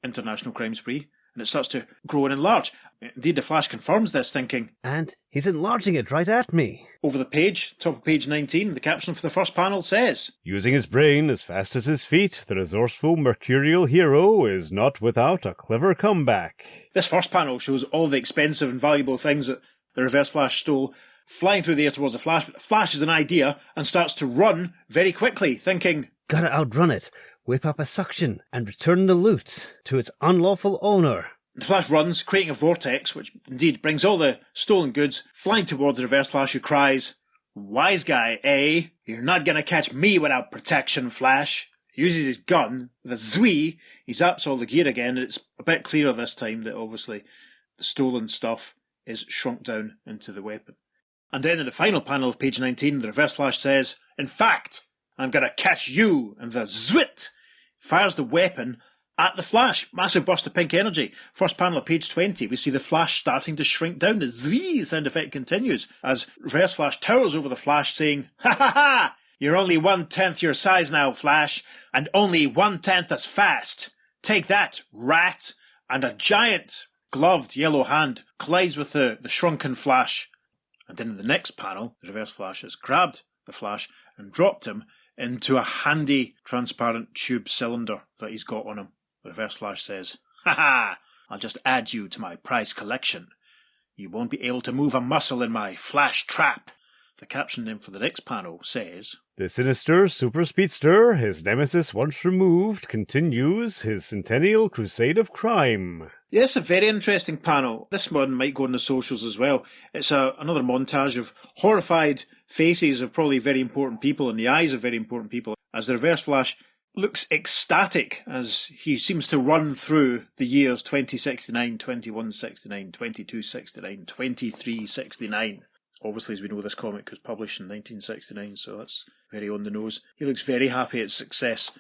international crime spree, and it starts to grow and enlarge. Indeed, the Flash confirms this, thinking, And he's enlarging it right at me. Over the page, top of page 19, the caption for the first panel says, Using his brain as fast as his feet, the resourceful mercurial hero is not without a clever comeback. This first panel shows all the expensive and valuable things that the Reverse Flash stole flying through the air towards the Flash, but the Flash has an idea and starts to run very quickly, thinking, Gotta outrun it, whip up a suction, and return the loot to its unlawful owner. The Flash runs, creating a vortex, which indeed brings all the stolen goods flying towards the Reverse Flash, who cries, Wise guy, eh? You're not gonna catch me without protection, Flash. He uses his gun with a zwee. He zaps all the gear again, and it's a bit clearer this time that obviously the stolen stuff is shrunk down into the weapon. And then in the final panel of page 19, the Reverse Flash says, In fact, I'm gonna catch you, and the zwit fires the weapon at the Flash. Massive burst of pink energy. First panel of page 20, we see the Flash starting to shrink down. The zwee sound effect continues as Reverse Flash towers over the Flash saying, Ha ha ha! You're only 1/10 your size now, Flash, and only 1/10 as fast. Take that, rat! And a giant gloved yellow hand collides with the shrunken Flash. And then in the next panel, the Reverse Flash has grabbed the Flash and dropped him into a handy transparent tube cylinder that he's got on him. The Reverse Flash says, Ha ha! I'll just add you to my prize collection. You won't be able to move a muscle in my Flash trap. The caption then for the next panel says, The sinister super speedster, his nemesis once removed, continues his centennial crusade of crime. Yes, a very interesting panel. This one might go on the socials as well. It's another montage of horrified faces of probably very important people and the eyes of very important people as the Reverse Flash looks ecstatic as he seems to run through the years 2069, 2169, 2269, 2369. Obviously, as we know, this comic was published in 1969, so that's very on the nose. He looks very happy at success.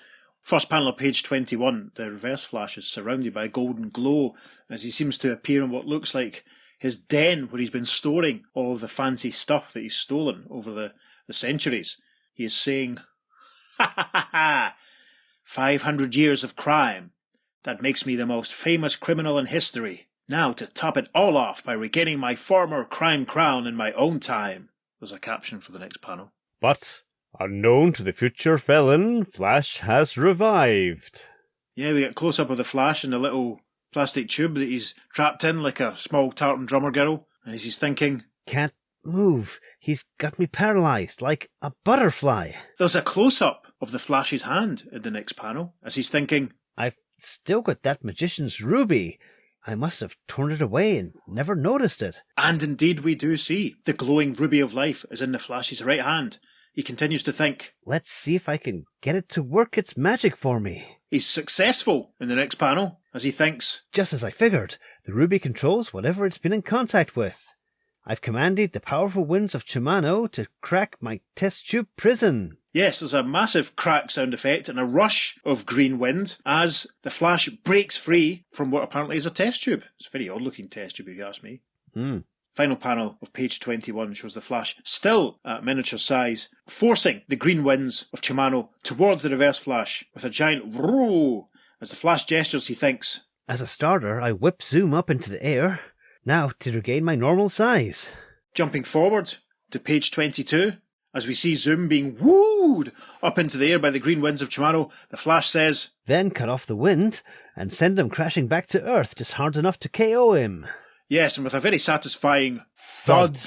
First panel of page 21, the Reverse Flash is surrounded by a golden glow as he seems to appear in what looks like his den where he's been storing all of the fancy stuff that he's stolen over the centuries. He is saying, "Ha ha ha ha! 500 years of crime. That makes me the most famous criminal in history. Now to top it all off by regaining my former crime crown in my own time." There's a caption for the next panel. But, unknown to the future felon, Flash has revived. Yeah, we get a close-up of the Flash in the little plastic tube that he's trapped in like a small tartan drummer girl. And as he's thinking, Can't move. He's got me paralyzed like a butterfly. there's a close-up of the Flash's hand in the next panel as he's thinking, I've still got that magician's ruby. I must have torn it away and never noticed it. and indeed we do see the glowing ruby of life is in the Flash's right hand. He continues to think. Let's see if I can get it to work its magic for me. He's successful in the next panel as he thinks, Just as I figured, the ruby controls whatever it's been in contact with. I've commanded the powerful winds of Chumano to crack my test tube prison. yes, there's a massive crack sound effect and a rush of green wind as the Flash breaks free from what apparently is a test tube. It's a very odd-looking test tube, if you ask me. Final panel of page 21 shows the Flash, still at miniature size, forcing the green winds of Chumano towards the Reverse Flash with a giant roar. As the Flash gestures, he thinks, As a starter, I whip Zoom up into the air. Now to regain my normal size. jumping forward to page 22, as we see Zoom being wooed up into the air by the green winds of Chumano, the Flash says, Then cut off the wind and send him crashing back to Earth just hard enough to KO him. yes, and with a very satisfying thud,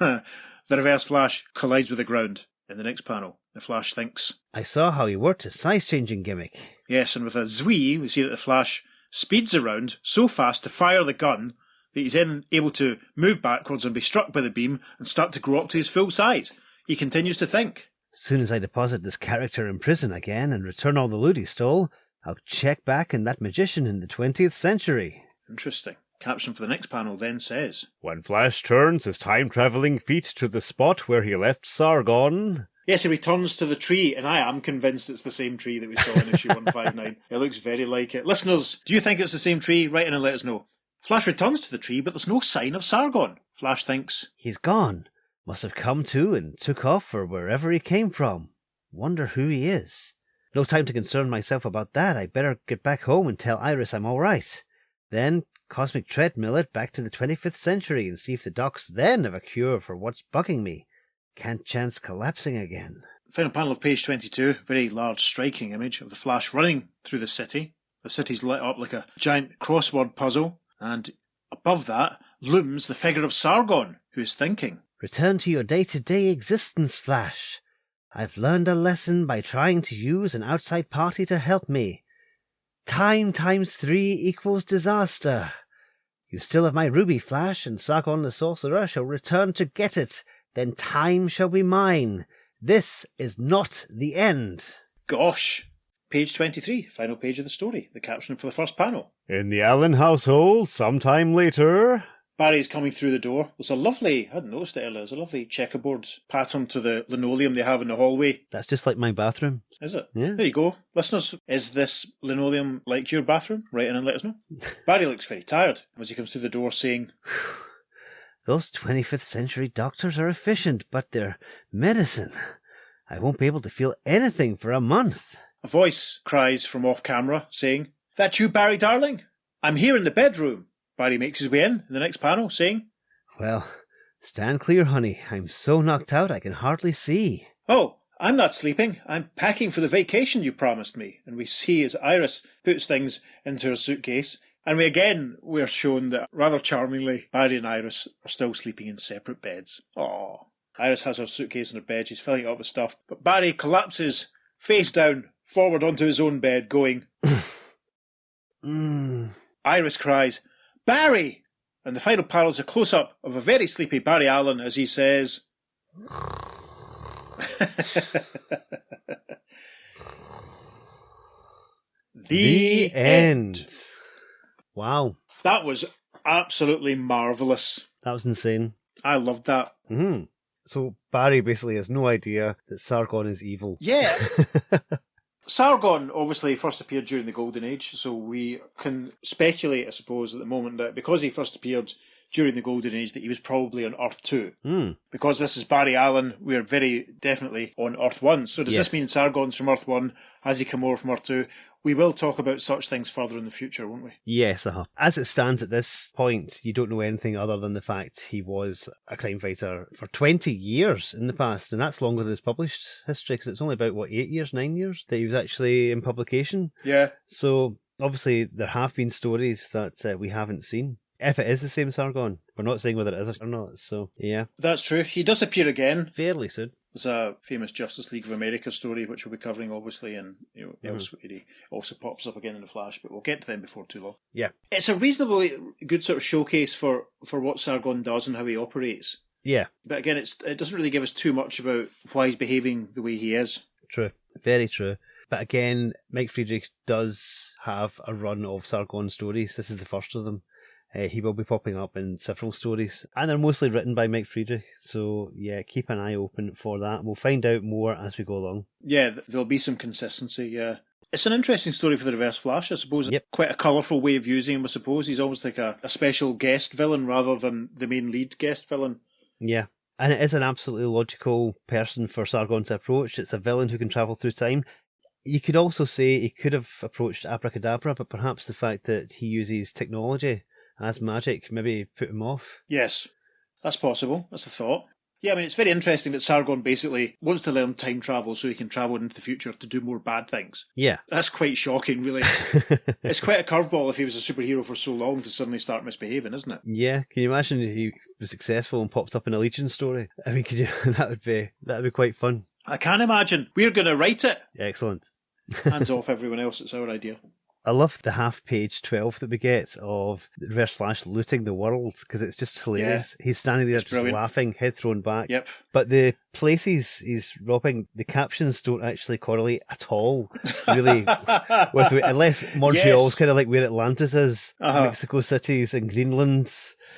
the Reverse Flash collides with the ground. In the next panel, the Flash thinks, I saw how he worked his size-changing gimmick. yes, and with a zwee, we see that the Flash speeds around so fast to fire the gun that he's then able to move backwards and be struck by the beam and start to grow up to his full size. He continues to think. As soon as I deposit this character in prison again and return all the loot he stole, I'll check back in that magician in the 20th century. Interesting. Caption for the next panel then says, When Flash turns his time-travelling feet to the spot where he left Sargon... yes, he returns to the tree, and I am convinced it's the same tree that we saw in issue 159. It looks very like it. Listeners, do you think it's the same tree? Write in and let us know. Flash returns to the tree, but there's no sign of Sargon. Flash thinks, He's gone. Must have come to and took off for wherever he came from. Wonder who he is. No time to concern myself about that. I better get back home and tell Iris I'm all right. Then cosmic treadmill it back to the 25th century and see if the docs then have a cure for what's bugging me. Can't chance collapsing again. final panel of page 22, very large striking image of the Flash running through the city. The city's lit up like a giant crossword puzzle, and above that looms the figure of Sargon, who is thinking. Return to your day-to-day existence, Flash. I've learned a lesson by trying to use an outside party to help me. Time times 3 equals disaster. You still have my ruby, Flash, and Sargon the Sorcerer shall return to get it. Then time shall be mine. This is not the end. Gosh! Page 23, final page of the story, the caption for the first panel. In the Allen household, sometime later... Barry's coming through the door. There's a lovely, I hadn't noticed it earlier, there's a lovely checkerboard pattern to the linoleum they have in the hallway. That's just like my bathroom. Is it? Yeah. There you go. Listeners, is this linoleum like your bathroom? Write in and let us know. Barry looks very tired as he comes through the door saying, Those 25th century doctors are efficient, but their medicine... I won't be able to feel anything for a month. a voice cries from off camera saying, That you, Barry darling? I'm here in the bedroom. Barry makes his way in the next panel saying, Well, stand clear, honey. I'm so knocked out I can hardly see. Oh, I'm not sleeping. I'm packing for the vacation you promised me. And we see as Iris puts things into her suitcase. And we're shown that rather charmingly, Barry and Iris are still sleeping in separate beds. Aww. Iris has her suitcase in her bed. She's filling it up with stuff. But Barry collapses face down forward onto his own bed going, Iris cries, Barry! And the final panel is a close-up of a very sleepy Barry Allen as he says, The end. Wow. That was absolutely marvellous. That was insane. I loved that. Mm-hmm. So Barry basically has no idea that Sargon is evil. Yeah. Sargon obviously first appeared during the Golden Age, so we can speculate, I suppose, at the moment that because he first appeared during the Golden Age that he was probably on Earth 2. Because this is Barry Allen, we're very definitely on Earth 1. So does this mean Sargon's from Earth 1? Has he come over from Earth 2? We will talk about such things further in the future, won't we? Yes, As it stands at this point, you don't know anything other than the fact he was a crime fighter for 20 years in the past, and that's longer than his published history, because it's only about, 9 years that he was actually in publication? Yeah. So, obviously, there have been stories that we haven't seen. If it is the same Sargon, we're not saying whether it is or not, so, yeah. That's true. He does appear again. Fairly soon. There's a famous Justice League of America story, which we'll be covering, obviously, and elsewhere he also pops up again in the Flash, but we'll get to them before too long. Yeah. It's a reasonably good sort of showcase for what Sargon does and how he operates. Yeah. But again, it doesn't really give us too much about why he's behaving the way he is. True. Very true. But again, Mike Friedrich does have a run of Sargon stories. This is the first of them. He will be popping up in several stories, and they're mostly written by Mike Friedrich, so yeah, keep an eye open for that. We'll find out more as we go along. Yeah, there'll be some consistency, yeah. It's an interesting story for the Reverse Flash, I suppose. Yep. Quite a colourful way of using him, I suppose. He's almost like a special guest villain rather than the main lead guest villain. Yeah, and it is an absolutely logical person for Sargon to approach. It's a villain who can travel through time. You could also say he could have approached Abracadabra, but perhaps the fact that he uses technology as magic maybe put him off. Yes, that's possible. That's a thought. Yeah, I mean, it's very interesting that Sargon basically wants to learn time travel so he can travel into the future to do more bad things. Yeah. That's quite shocking, really. It's quite a curveball if he was a superhero for so long to suddenly start misbehaving, isn't it? Yeah. Can you imagine if he was successful and popped up in a Legion story? I mean, that would be quite fun. I can imagine. We're going to write it. Excellent. Hands off everyone else. It's our idea. I love the half-page 12 that we get of the Reverse Flash looting the world, because it's just hilarious. Yeah, he's standing there just laughing, head thrown back. Yep. But the places he's robbing, the captions don't actually correlate at all, really, unless Montreal's kind of like where Atlantis is, Mexico City's in Greenland.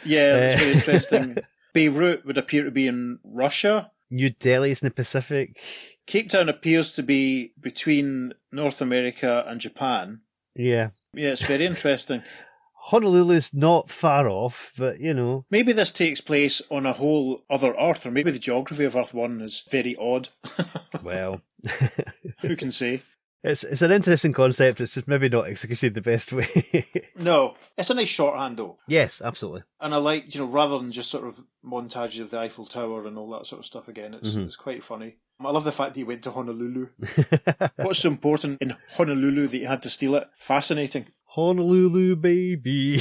Yeah, that's very interesting. Beirut would appear to be in Russia. New Delhi's in the Pacific. Cape Town appears to be between North America and Japan. Yeah. Yeah, it's very interesting. Honolulu's not far off, but, Maybe this takes place on a whole other Earth, or maybe the geography of Earth 1 is very odd. Well. Who can say? It's an interesting concept, it's just maybe not executed the best way. No. It's a nice shorthand, though. Yes, absolutely. And I like, rather than just sort of montages of the Eiffel Tower and all that sort of stuff again, it's quite funny. I lord the fact that he went to Honolulu. What's so important in Honolulu that you had to steal it? Fascinating. Honolulu, baby.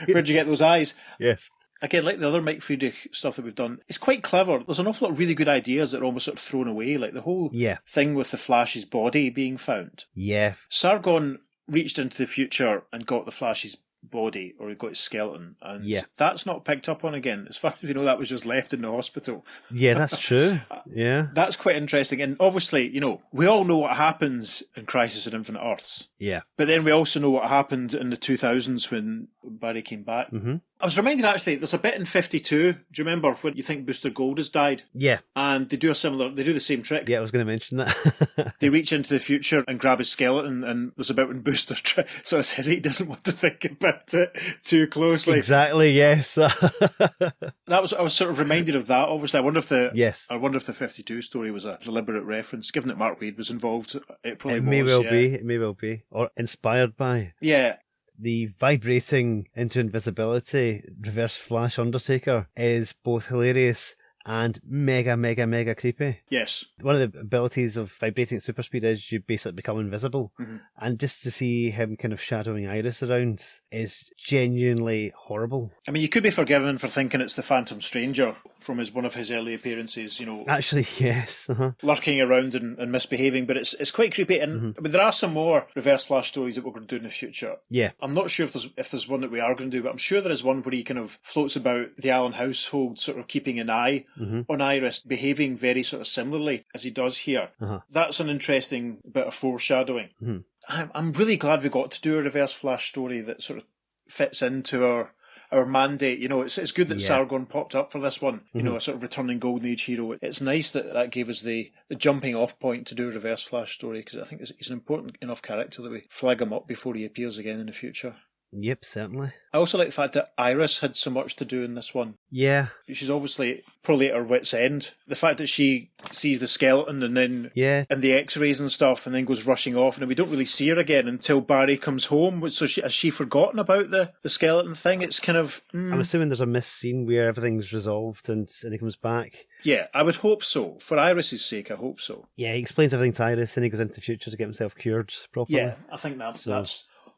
Where'd you get those eyes? Yes. Again, like the other Mike Friedrich stuff that we've done, it's quite clever. There's an awful lot of really good ideas that are almost sort of thrown away, like the whole thing with the Flash's body being found. Yeah. Sargon reached into the future and got the Flash's body, or he got his skeleton, and that's not picked up on again. As far as we know, that was just left in the hospital. Yeah, that's true. Yeah. That's quite interesting. And obviously, we all know what happens in Crisis on Infinite Earths. Yeah. But then we also know what happened in the 2000s when Barry came back. Mm-hmm. I was reminded, actually, there's a bit in 52. Do you remember when you think Booster Gold has died? Yeah. And they do the same trick. Yeah, I was going to mention that. They reach into the future and grab his skeleton, and there's a bit when Booster sort of says he doesn't want to think about it too closely. Exactly, yes. I was sort of reminded of that. Obviously, I wonder if the 52 story was a deliberate reference, given that Mark Waid was involved. It may well be. Or inspired by. Yeah. The vibrating into invisibility Reverse Flash Undertaker is both hilarious and mega, mega, mega creepy. Yes. One of the abilities of vibrating at super speed is you basically become invisible. Mm-hmm. And just to see him kind of shadowing Iris around is genuinely horrible. I mean, you could be forgiven for thinking it's the Phantom Stranger from one of his early appearances, Actually, yes. Lurking around and misbehaving, but it's quite creepy. And but there are some more Reverse Flash stories that we're going to do in the future. Yeah. I'm not sure if there's one that we are going to do, but I'm sure there is one where he kind of floats about the Allen household, sort of keeping an eye on Iris behaving very sort of similarly as he does here. That's an interesting bit of foreshadowing. I'm really glad we got to do a Reverse Flash story that sort of fits into our mandate. You know, it's good that Sargon popped up for this one. You know, a sort of returning Golden Age hero. It's nice that gave us the jumping off point to do a Reverse Flash story, because I think he's an important enough character that we flag him up before he appears again in the future. Yep, certainly. I also like the fact that Iris had so much to do in this one. Yeah. She's obviously probably at her wit's end. The fact that she sees the skeleton and then and the x-rays and stuff, and then goes rushing off, and we don't really see her again until Barry comes home. So has she forgotten about the skeleton thing? It's kind of... I'm assuming there's a missed scene where everything's resolved and he comes back. Yeah, I would hope so. For Iris's sake, I hope so. Yeah, he explains everything to Iris, then he goes into the future to get himself cured properly. Yeah, I think that's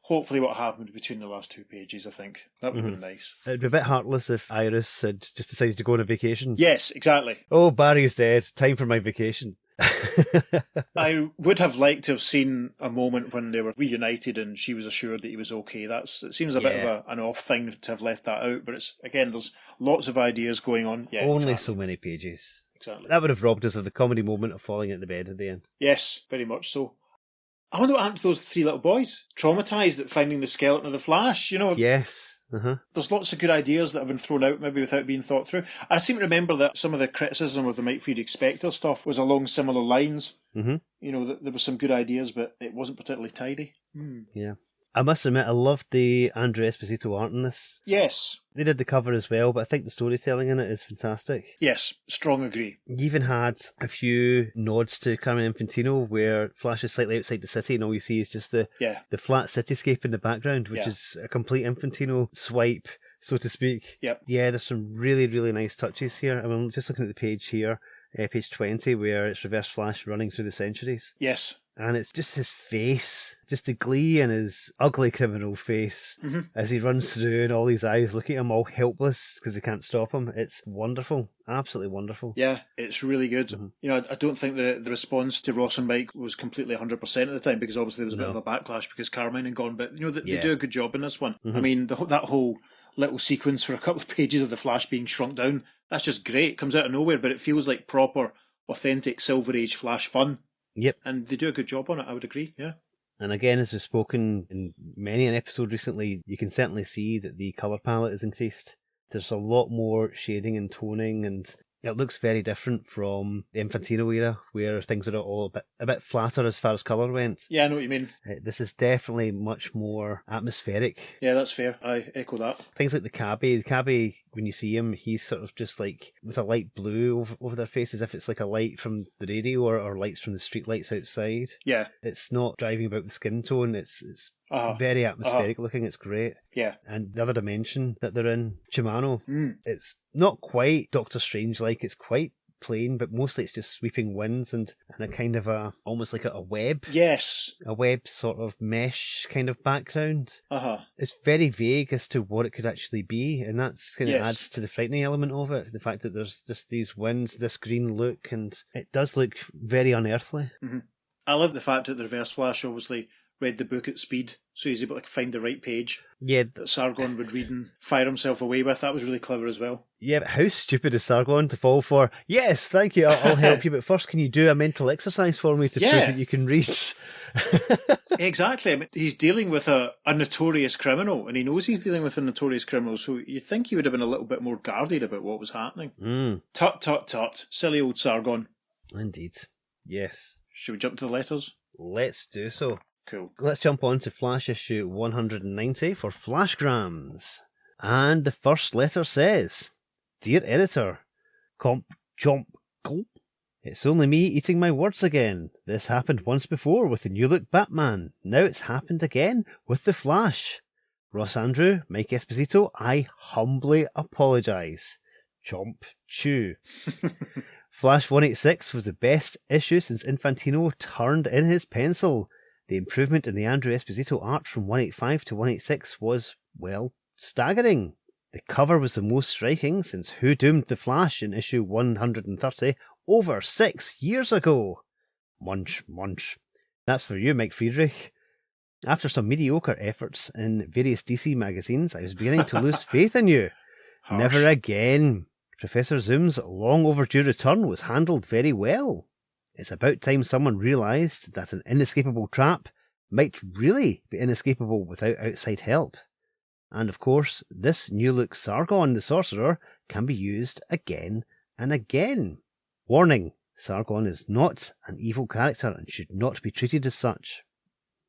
hopefully what happened between the last 2 pages, I think. That would have been nice. It'd be a bit heartless if Iris had just decided to go on a vacation. Yes, exactly. Oh, Barry's dead. Time for my vacation. I would have liked to have seen a moment when they were reunited and she was assured that he was okay. It seems a bit of an off thing to have left that out, but it's, again, there's lots of ideas going on. Yeah, only so many pages. Exactly. That would have robbed us of the comedy moment of falling at the bed at the end. Yes, very much so. I wonder what happened to those 3 little boys. Traumatised at finding the skeleton of the Flash, you know. Yes. There's lots of good ideas that have been thrown out, maybe without being thought through. I seem to remember that some of the criticism of the Mike Friedrich Spectre stuff was along similar lines. You know, that there were some good ideas, but it wasn't particularly tidy. Yeah. I must admit, I loved the Andrew Esposito art in this. Yes. They did the cover as well, but I think the storytelling in it is fantastic. Yes, strong agree. You even had a few nods to Carmen Infantino, where Flash is slightly outside the city and all you see is just the flat cityscape in the background, which is a complete Infantino swipe, so to speak. Yep. Yeah, there's some really, really nice touches here. I mean, just looking at the page here, page 20, where it's Reverse Flash running through the centuries. Yes. And it's just his face, just the glee in his ugly criminal face as he runs through, and all these eyes look at him all helpless because they can't stop him. It's wonderful. Absolutely wonderful. Yeah, it's really good. You know, I don't think the response to Ross and Mike was completely 100% at the time, because obviously there was a bit of a backlash because Carmine had gone, but you know, they do a good job in this one. I mean, that whole little sequence for a couple of pages of the Flash being shrunk down, that's just great. It comes out of nowhere, but it feels like proper, authentic Silver Age Flash fun. Yep. And they do a good job on it, I would agree, yeah. And again, as we've spoken in many an episode recently, you can certainly see that the colour palette is increased. There's a lot more shading and toning, and it looks very different from the Infantino era, where things are all a bit flatter as far as colour went. Yeah, I know what you mean. This is definitely much more atmospheric. Yeah, that's fair. I echo that. Things like the cabbie, when you see him, he's sort of just like with a light blue over their face, as if it's like a light from the radio or lights from the street lights outside. Yeah. It's not driving about the skin tone, it's very atmospheric looking, it's great. Yeah. And the other dimension that they're in, Chimano, it's not quite Doctor Strange-like, it's quite plain, but mostly it's just sweeping winds and a kind of almost like a web. Yes. A web sort of mesh kind of background. Uh-huh. It's very vague as to what it could actually be, and that's kind of adds to the frightening element of it. The fact that there's just these winds, this green look, and it does look very unearthly. Mm-hmm. I love the fact that the Reverse Flash obviously read the book at speed, so he's able to find the right page that Sargon would read and fire himself away with. That was really clever as well. Yeah, but how stupid is Sargon to fall for, yes, thank you, I'll help you, but first can you do a mental exercise for me to prove that you can read? Exactly. I mean, he's dealing with a notorious criminal, and he knows he's dealing with a notorious criminal, so you'd think he would have been a little bit more guarded about what was happening. Tut, tut, tut. Silly old Sargon. Indeed. Yes. Should we jump to the letters? Let's do so. Cool. Let's jump on to Flash issue 190 for Flashgrams. And the first letter says, Dear Editor, Comp, Chomp, Gulp. It's only me eating my words again. This happened once before with the New Look Batman. Now it's happened again with the Flash. Ross Andrew, Mike Esposito, I humbly apologise. Chomp, chew. Flash 186 was the best issue since Infantino turned in his pencil. The improvement in the Andrew Esposito art from 185 to 186 was, well, staggering. The cover was the most striking since Who Doomed the Flash in issue 130 over 6 years ago. Munch, munch. That's for you, Mike Friedrich. After some mediocre efforts in various DC magazines, I was beginning to lose faith in you. Harsh. Never again. Professor Zoom's long overdue return was handled very well. It's about time someone realised that an inescapable trap might really be inescapable without outside help. And of course, this new look Sargon the Sorcerer can be used again and again. Warning, Sargon is not an evil character and should not be treated as such.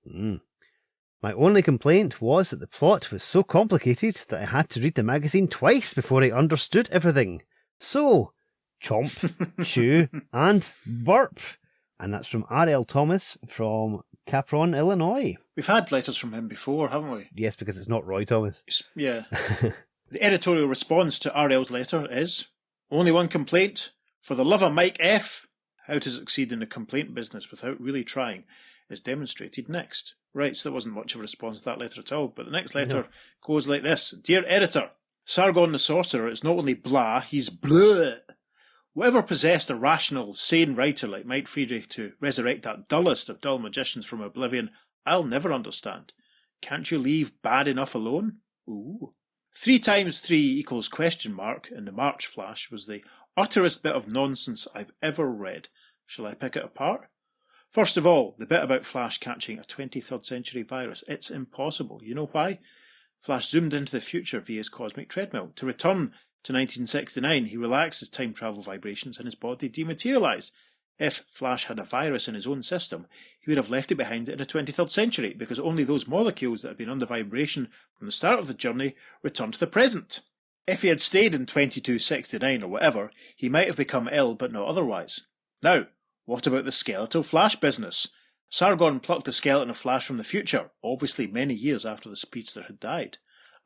My only complaint was that the plot was so complicated that I had to read the magazine twice before I understood everything. So, chomp, chew, and burp. And that's from R.L. Thomas from Capron, Illinois. We've had letters from him before, haven't we? Yes, because it's not Roy Thomas. Yeah. The editorial response to R.L.'s letter is, only one complaint. For the love of Mike F., how to succeed in the complaint business without really trying is demonstrated next. Right, so there wasn't much of a response to that letter at all, but the next letter goes like this. Dear Editor, Sargon the Sorcerer is not only blah, he's bleh. Whatever possessed a rational, sane writer like Mike Friedrich to resurrect that dullest of dull magicians from oblivion, I'll never understand. Can't you leave bad enough alone? Ooh. 3 times 3 equals question mark in the March Flash was the utterest bit of nonsense I've ever read. Shall I pick it apart? First of all, the bit about Flash catching a 23rd century virus. It's impossible. You know why? Flash zoomed into the future via his cosmic treadmill. To return to 1969, he relaxed his time travel vibrations and his body dematerialised. If Flash had a virus in his own system, he would have left it behind in the 23rd century, because only those molecules that had been under vibration from the start of the journey returned to the present. If he had stayed in 2269 or whatever, he might have become ill, but not otherwise. Now, what about the Skeletal Flash business? Sargon plucked a skeleton of Flash from the future, obviously many years after the speedster had died.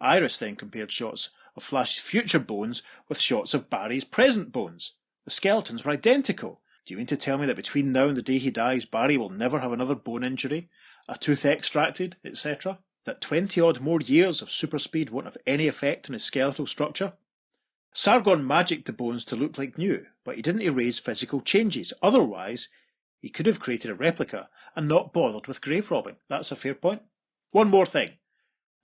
Iris then compared shots of Flash's future bones with shots of Barry's present bones. The skeletons were identical. Do you mean to tell me that between now and the day he dies, Barry will never have another bone injury, a tooth extracted, etc.? That 20-odd more years of super speed won't have any effect on his skeletal structure? Sargon magicked the bones to look like new, but he didn't erase physical changes. Otherwise, he could have created a replica and not bothered with grave robbing. That's a fair point. One more thing.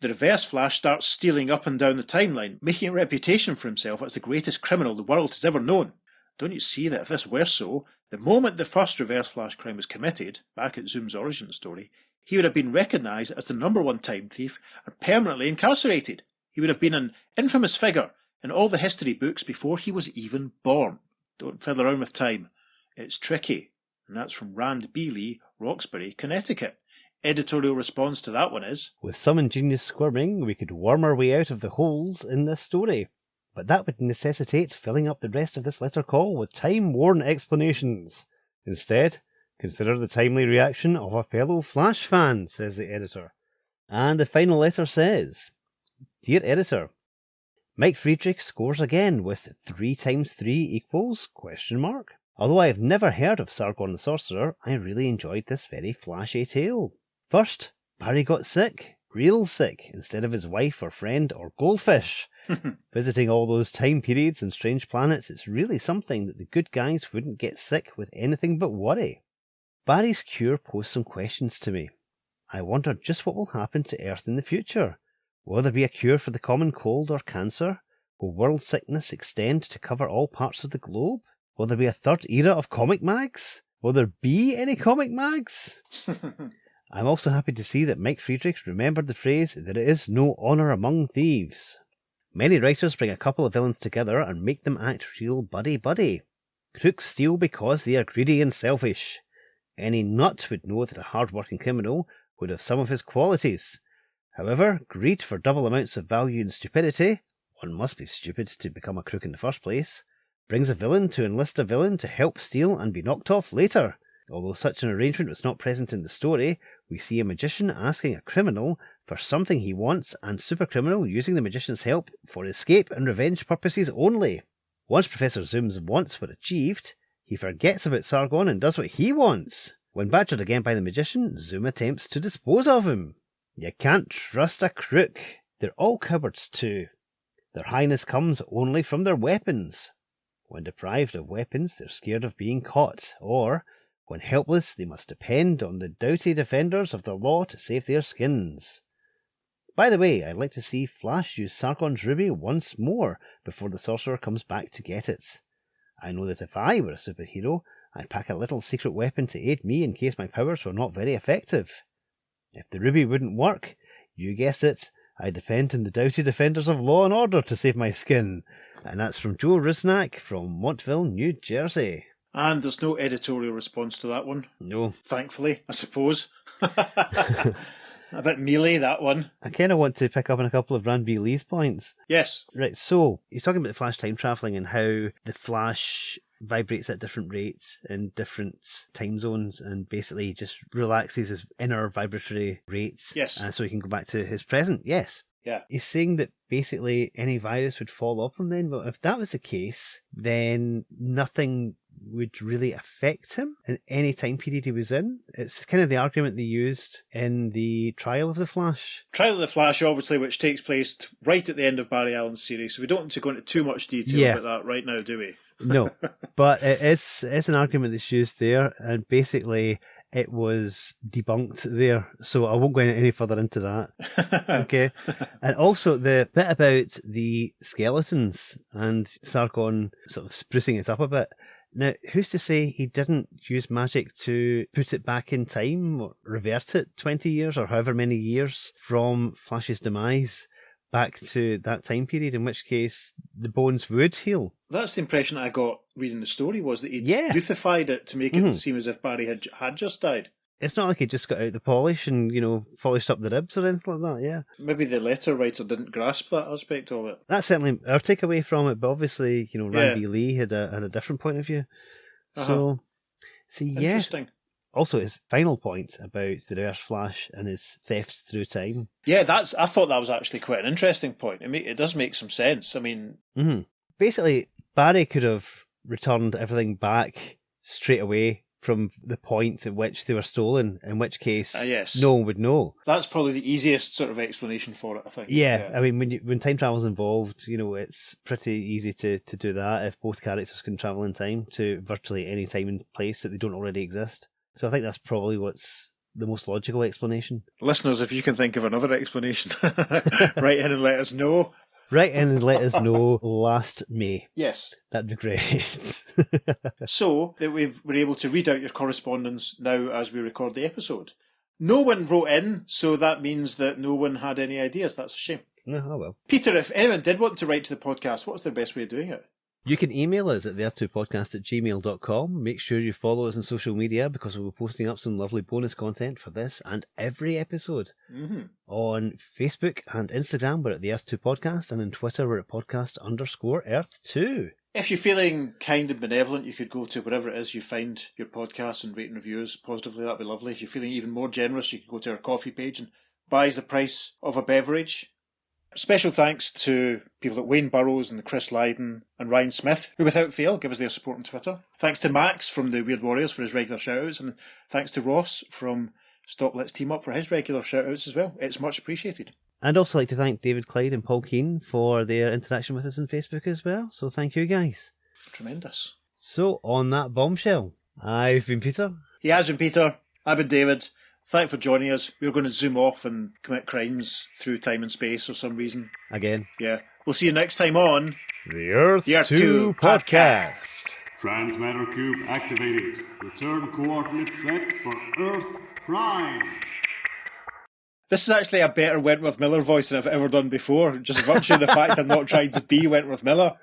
The Reverse Flash starts stealing up and down the timeline, making a reputation for himself as the greatest criminal the world has ever known. Don't you see that if this were so, the moment the first Reverse Flash crime was committed, back at Zoom's origin story, he would have been recognised as the #1 time thief and permanently incarcerated. He would have been an infamous figure in all the history books before he was even born. Don't fiddle around with time. It's tricky. And that's from Rand B. Lee, Roxbury, Connecticut. Editorial response to that one is, with some ingenious squirming, we could worm our way out of the holes in this story. But that would necessitate filling up the rest of this letter call with time-worn explanations. Instead, consider the timely reaction of a fellow Flash fan, says the editor. And the final letter says, Dear Editor, Mike Friedrich scores again with 3 times 3 equals ? Although I have never heard of Sargon the Sorcerer, I really enjoyed this very flashy tale. First, Barry got sick, real sick, instead of his wife or friend or goldfish. Visiting all those time periods and strange planets, it's really something that the good guys wouldn't get sick with anything but worry. Barry's cure posed some questions to me. I wondered just what will happen to Earth in the future. Will there be a cure for the common cold or cancer? Will world sickness extend to cover all parts of the globe? Will there be a third era of comic mags? Will there be any comic mags? I'm also happy to see that Mike Friedrich remembered the phrase, there is no honour among thieves. Many writers bring a couple of villains together and make them act real buddy-buddy. Crooks steal because they are greedy and selfish. Any nut would know that a hard-working criminal would have some of his qualities. However, greed for double amounts of value and stupidity, one must be stupid to become a crook in the first place, brings a villain to enlist a villain to help steal and be knocked off later. Although such an arrangement was not present in the story, we see a magician asking a criminal for something he wants and supercriminal using the magician's help for escape and revenge purposes only. Once Professor Zoom's wants were achieved, he forgets about Sargon and does what he wants. When badgered again by the magician, Zoom attempts to dispose of him. You can't trust a crook. They're all cowards too. Their highness comes only from their weapons. When deprived of weapons, they're scared of being caught, or, when helpless, they must depend on the doughty defenders of the law to save their skins. By the way, I'd like to see Flash use Sargon's ruby once more before the Sorcerer comes back to get it. I know that if I were a superhero, I'd pack a little secret weapon to aid me in case my powers were not very effective. If the ruby wouldn't work, you guessed it, I'd depend on the doughty defenders of law and order to save my skin. And that's from Joe Rusnak from Montville, New Jersey. And there's no editorial response to that one. No. Thankfully, I suppose. A bit mealy, that one. I kind of want to pick up on a couple of Ran B. Lee's points. Yes. Right, so he's talking about the Flash time travelling and how the Flash vibrates at different rates in different time zones and basically just relaxes his inner vibratory rates. Yes. So he can go back to his present. Yes. Yeah. He's saying that basically any virus would fall off from then, but if that was the case, then nothing would really affect him in any time period he was in. It's kind of the argument they used in the Trial of the Flash. Trial of the Flash, obviously, which takes place right at the end of Barry Allen's series, so we don't need to go into too much detail about that right now, do we? No, but it's an argument that's used there, and basically it was debunked there, so I won't go any further into that. Okay. And also the bit about the skeletons and Sargon sort of sprucing it up a bit. Now, who's to say he didn't use magic to put it back in time, or revert it 20 years or however many years from Flash's demise back to that time period, in which case the bones would heal? That's the impression I got reading the story, was that he'd youthified it to make it seem as if Barry had just died. It's not like he just got out the polish and, polished up the ribs or anything like that, yeah. Maybe the letter writer didn't grasp that aspect of it. That's certainly our takeaway from it, but obviously, Ran B. Lee had a different point of view. So, Interesting. Also, his final point about the Reverse Flash and his thefts through time. Yeah, I thought that was actually quite an interesting point. It does make some sense. I mean... Mm-hmm. Basically, Barry could have returned everything back straight away from the point at which they were stolen, in which case no one would know. That's probably the easiest sort of explanation for it, I think. Yeah. I mean, when time travel's involved, it's pretty easy to do that if both characters can travel in time to virtually any time and place that they don't already exist. So I think that's probably what's the most logical explanation. Listeners, if you can think of another explanation, write in and let us know. Write in and let us know last May. Yes. That'd be great. So that we're able to read out your correspondence now as we record the episode. No one wrote in, so that means that no one had any ideas. That's a shame. No, oh well. Peter, if anyone did want to write to the podcast, what's their best way of doing it? You can email us at theearth2podcast@gmail.com. Make sure you follow us on social media because we'll be posting up some lovely bonus content for this and every episode. Mm-hmm. On Facebook and Instagram, we're at the Earth2 Podcast, and on Twitter, we're at podcast_Earth2. If you're feeling kind and benevolent, you could go to wherever it is you find your podcasts and rate and reviews positively. That'd be lovely. If you're feeling even more generous, you could go to our coffee page and buy us the price of a beverage. Special thanks to people like Wayne Burrows and Chris Lydon and Ryan Smith, who without fail give us their support on Twitter. Thanks to Max from the Weird Warriors for his regular shout-outs, and thanks to Ross from Stop Let's Team Up for his regular shout-outs as well. It's much appreciated. I'd also like to thank David Clyde and Paul Keane for their interaction with us on Facebook as well, so thank you guys. Tremendous. So, on that bombshell, I've been Peter. He has been Peter. I've been David. Thanks for joining us. We're going to zoom off and commit crimes through time and space for some reason. Again. Yeah. We'll see you next time on The Earth 2 Podcast. Transmatter cube activated. Return coordinates set for Earth Prime. This is actually a better Wentworth Miller voice than I've ever done before, just virtue of the fact I'm not trying to be Wentworth Miller.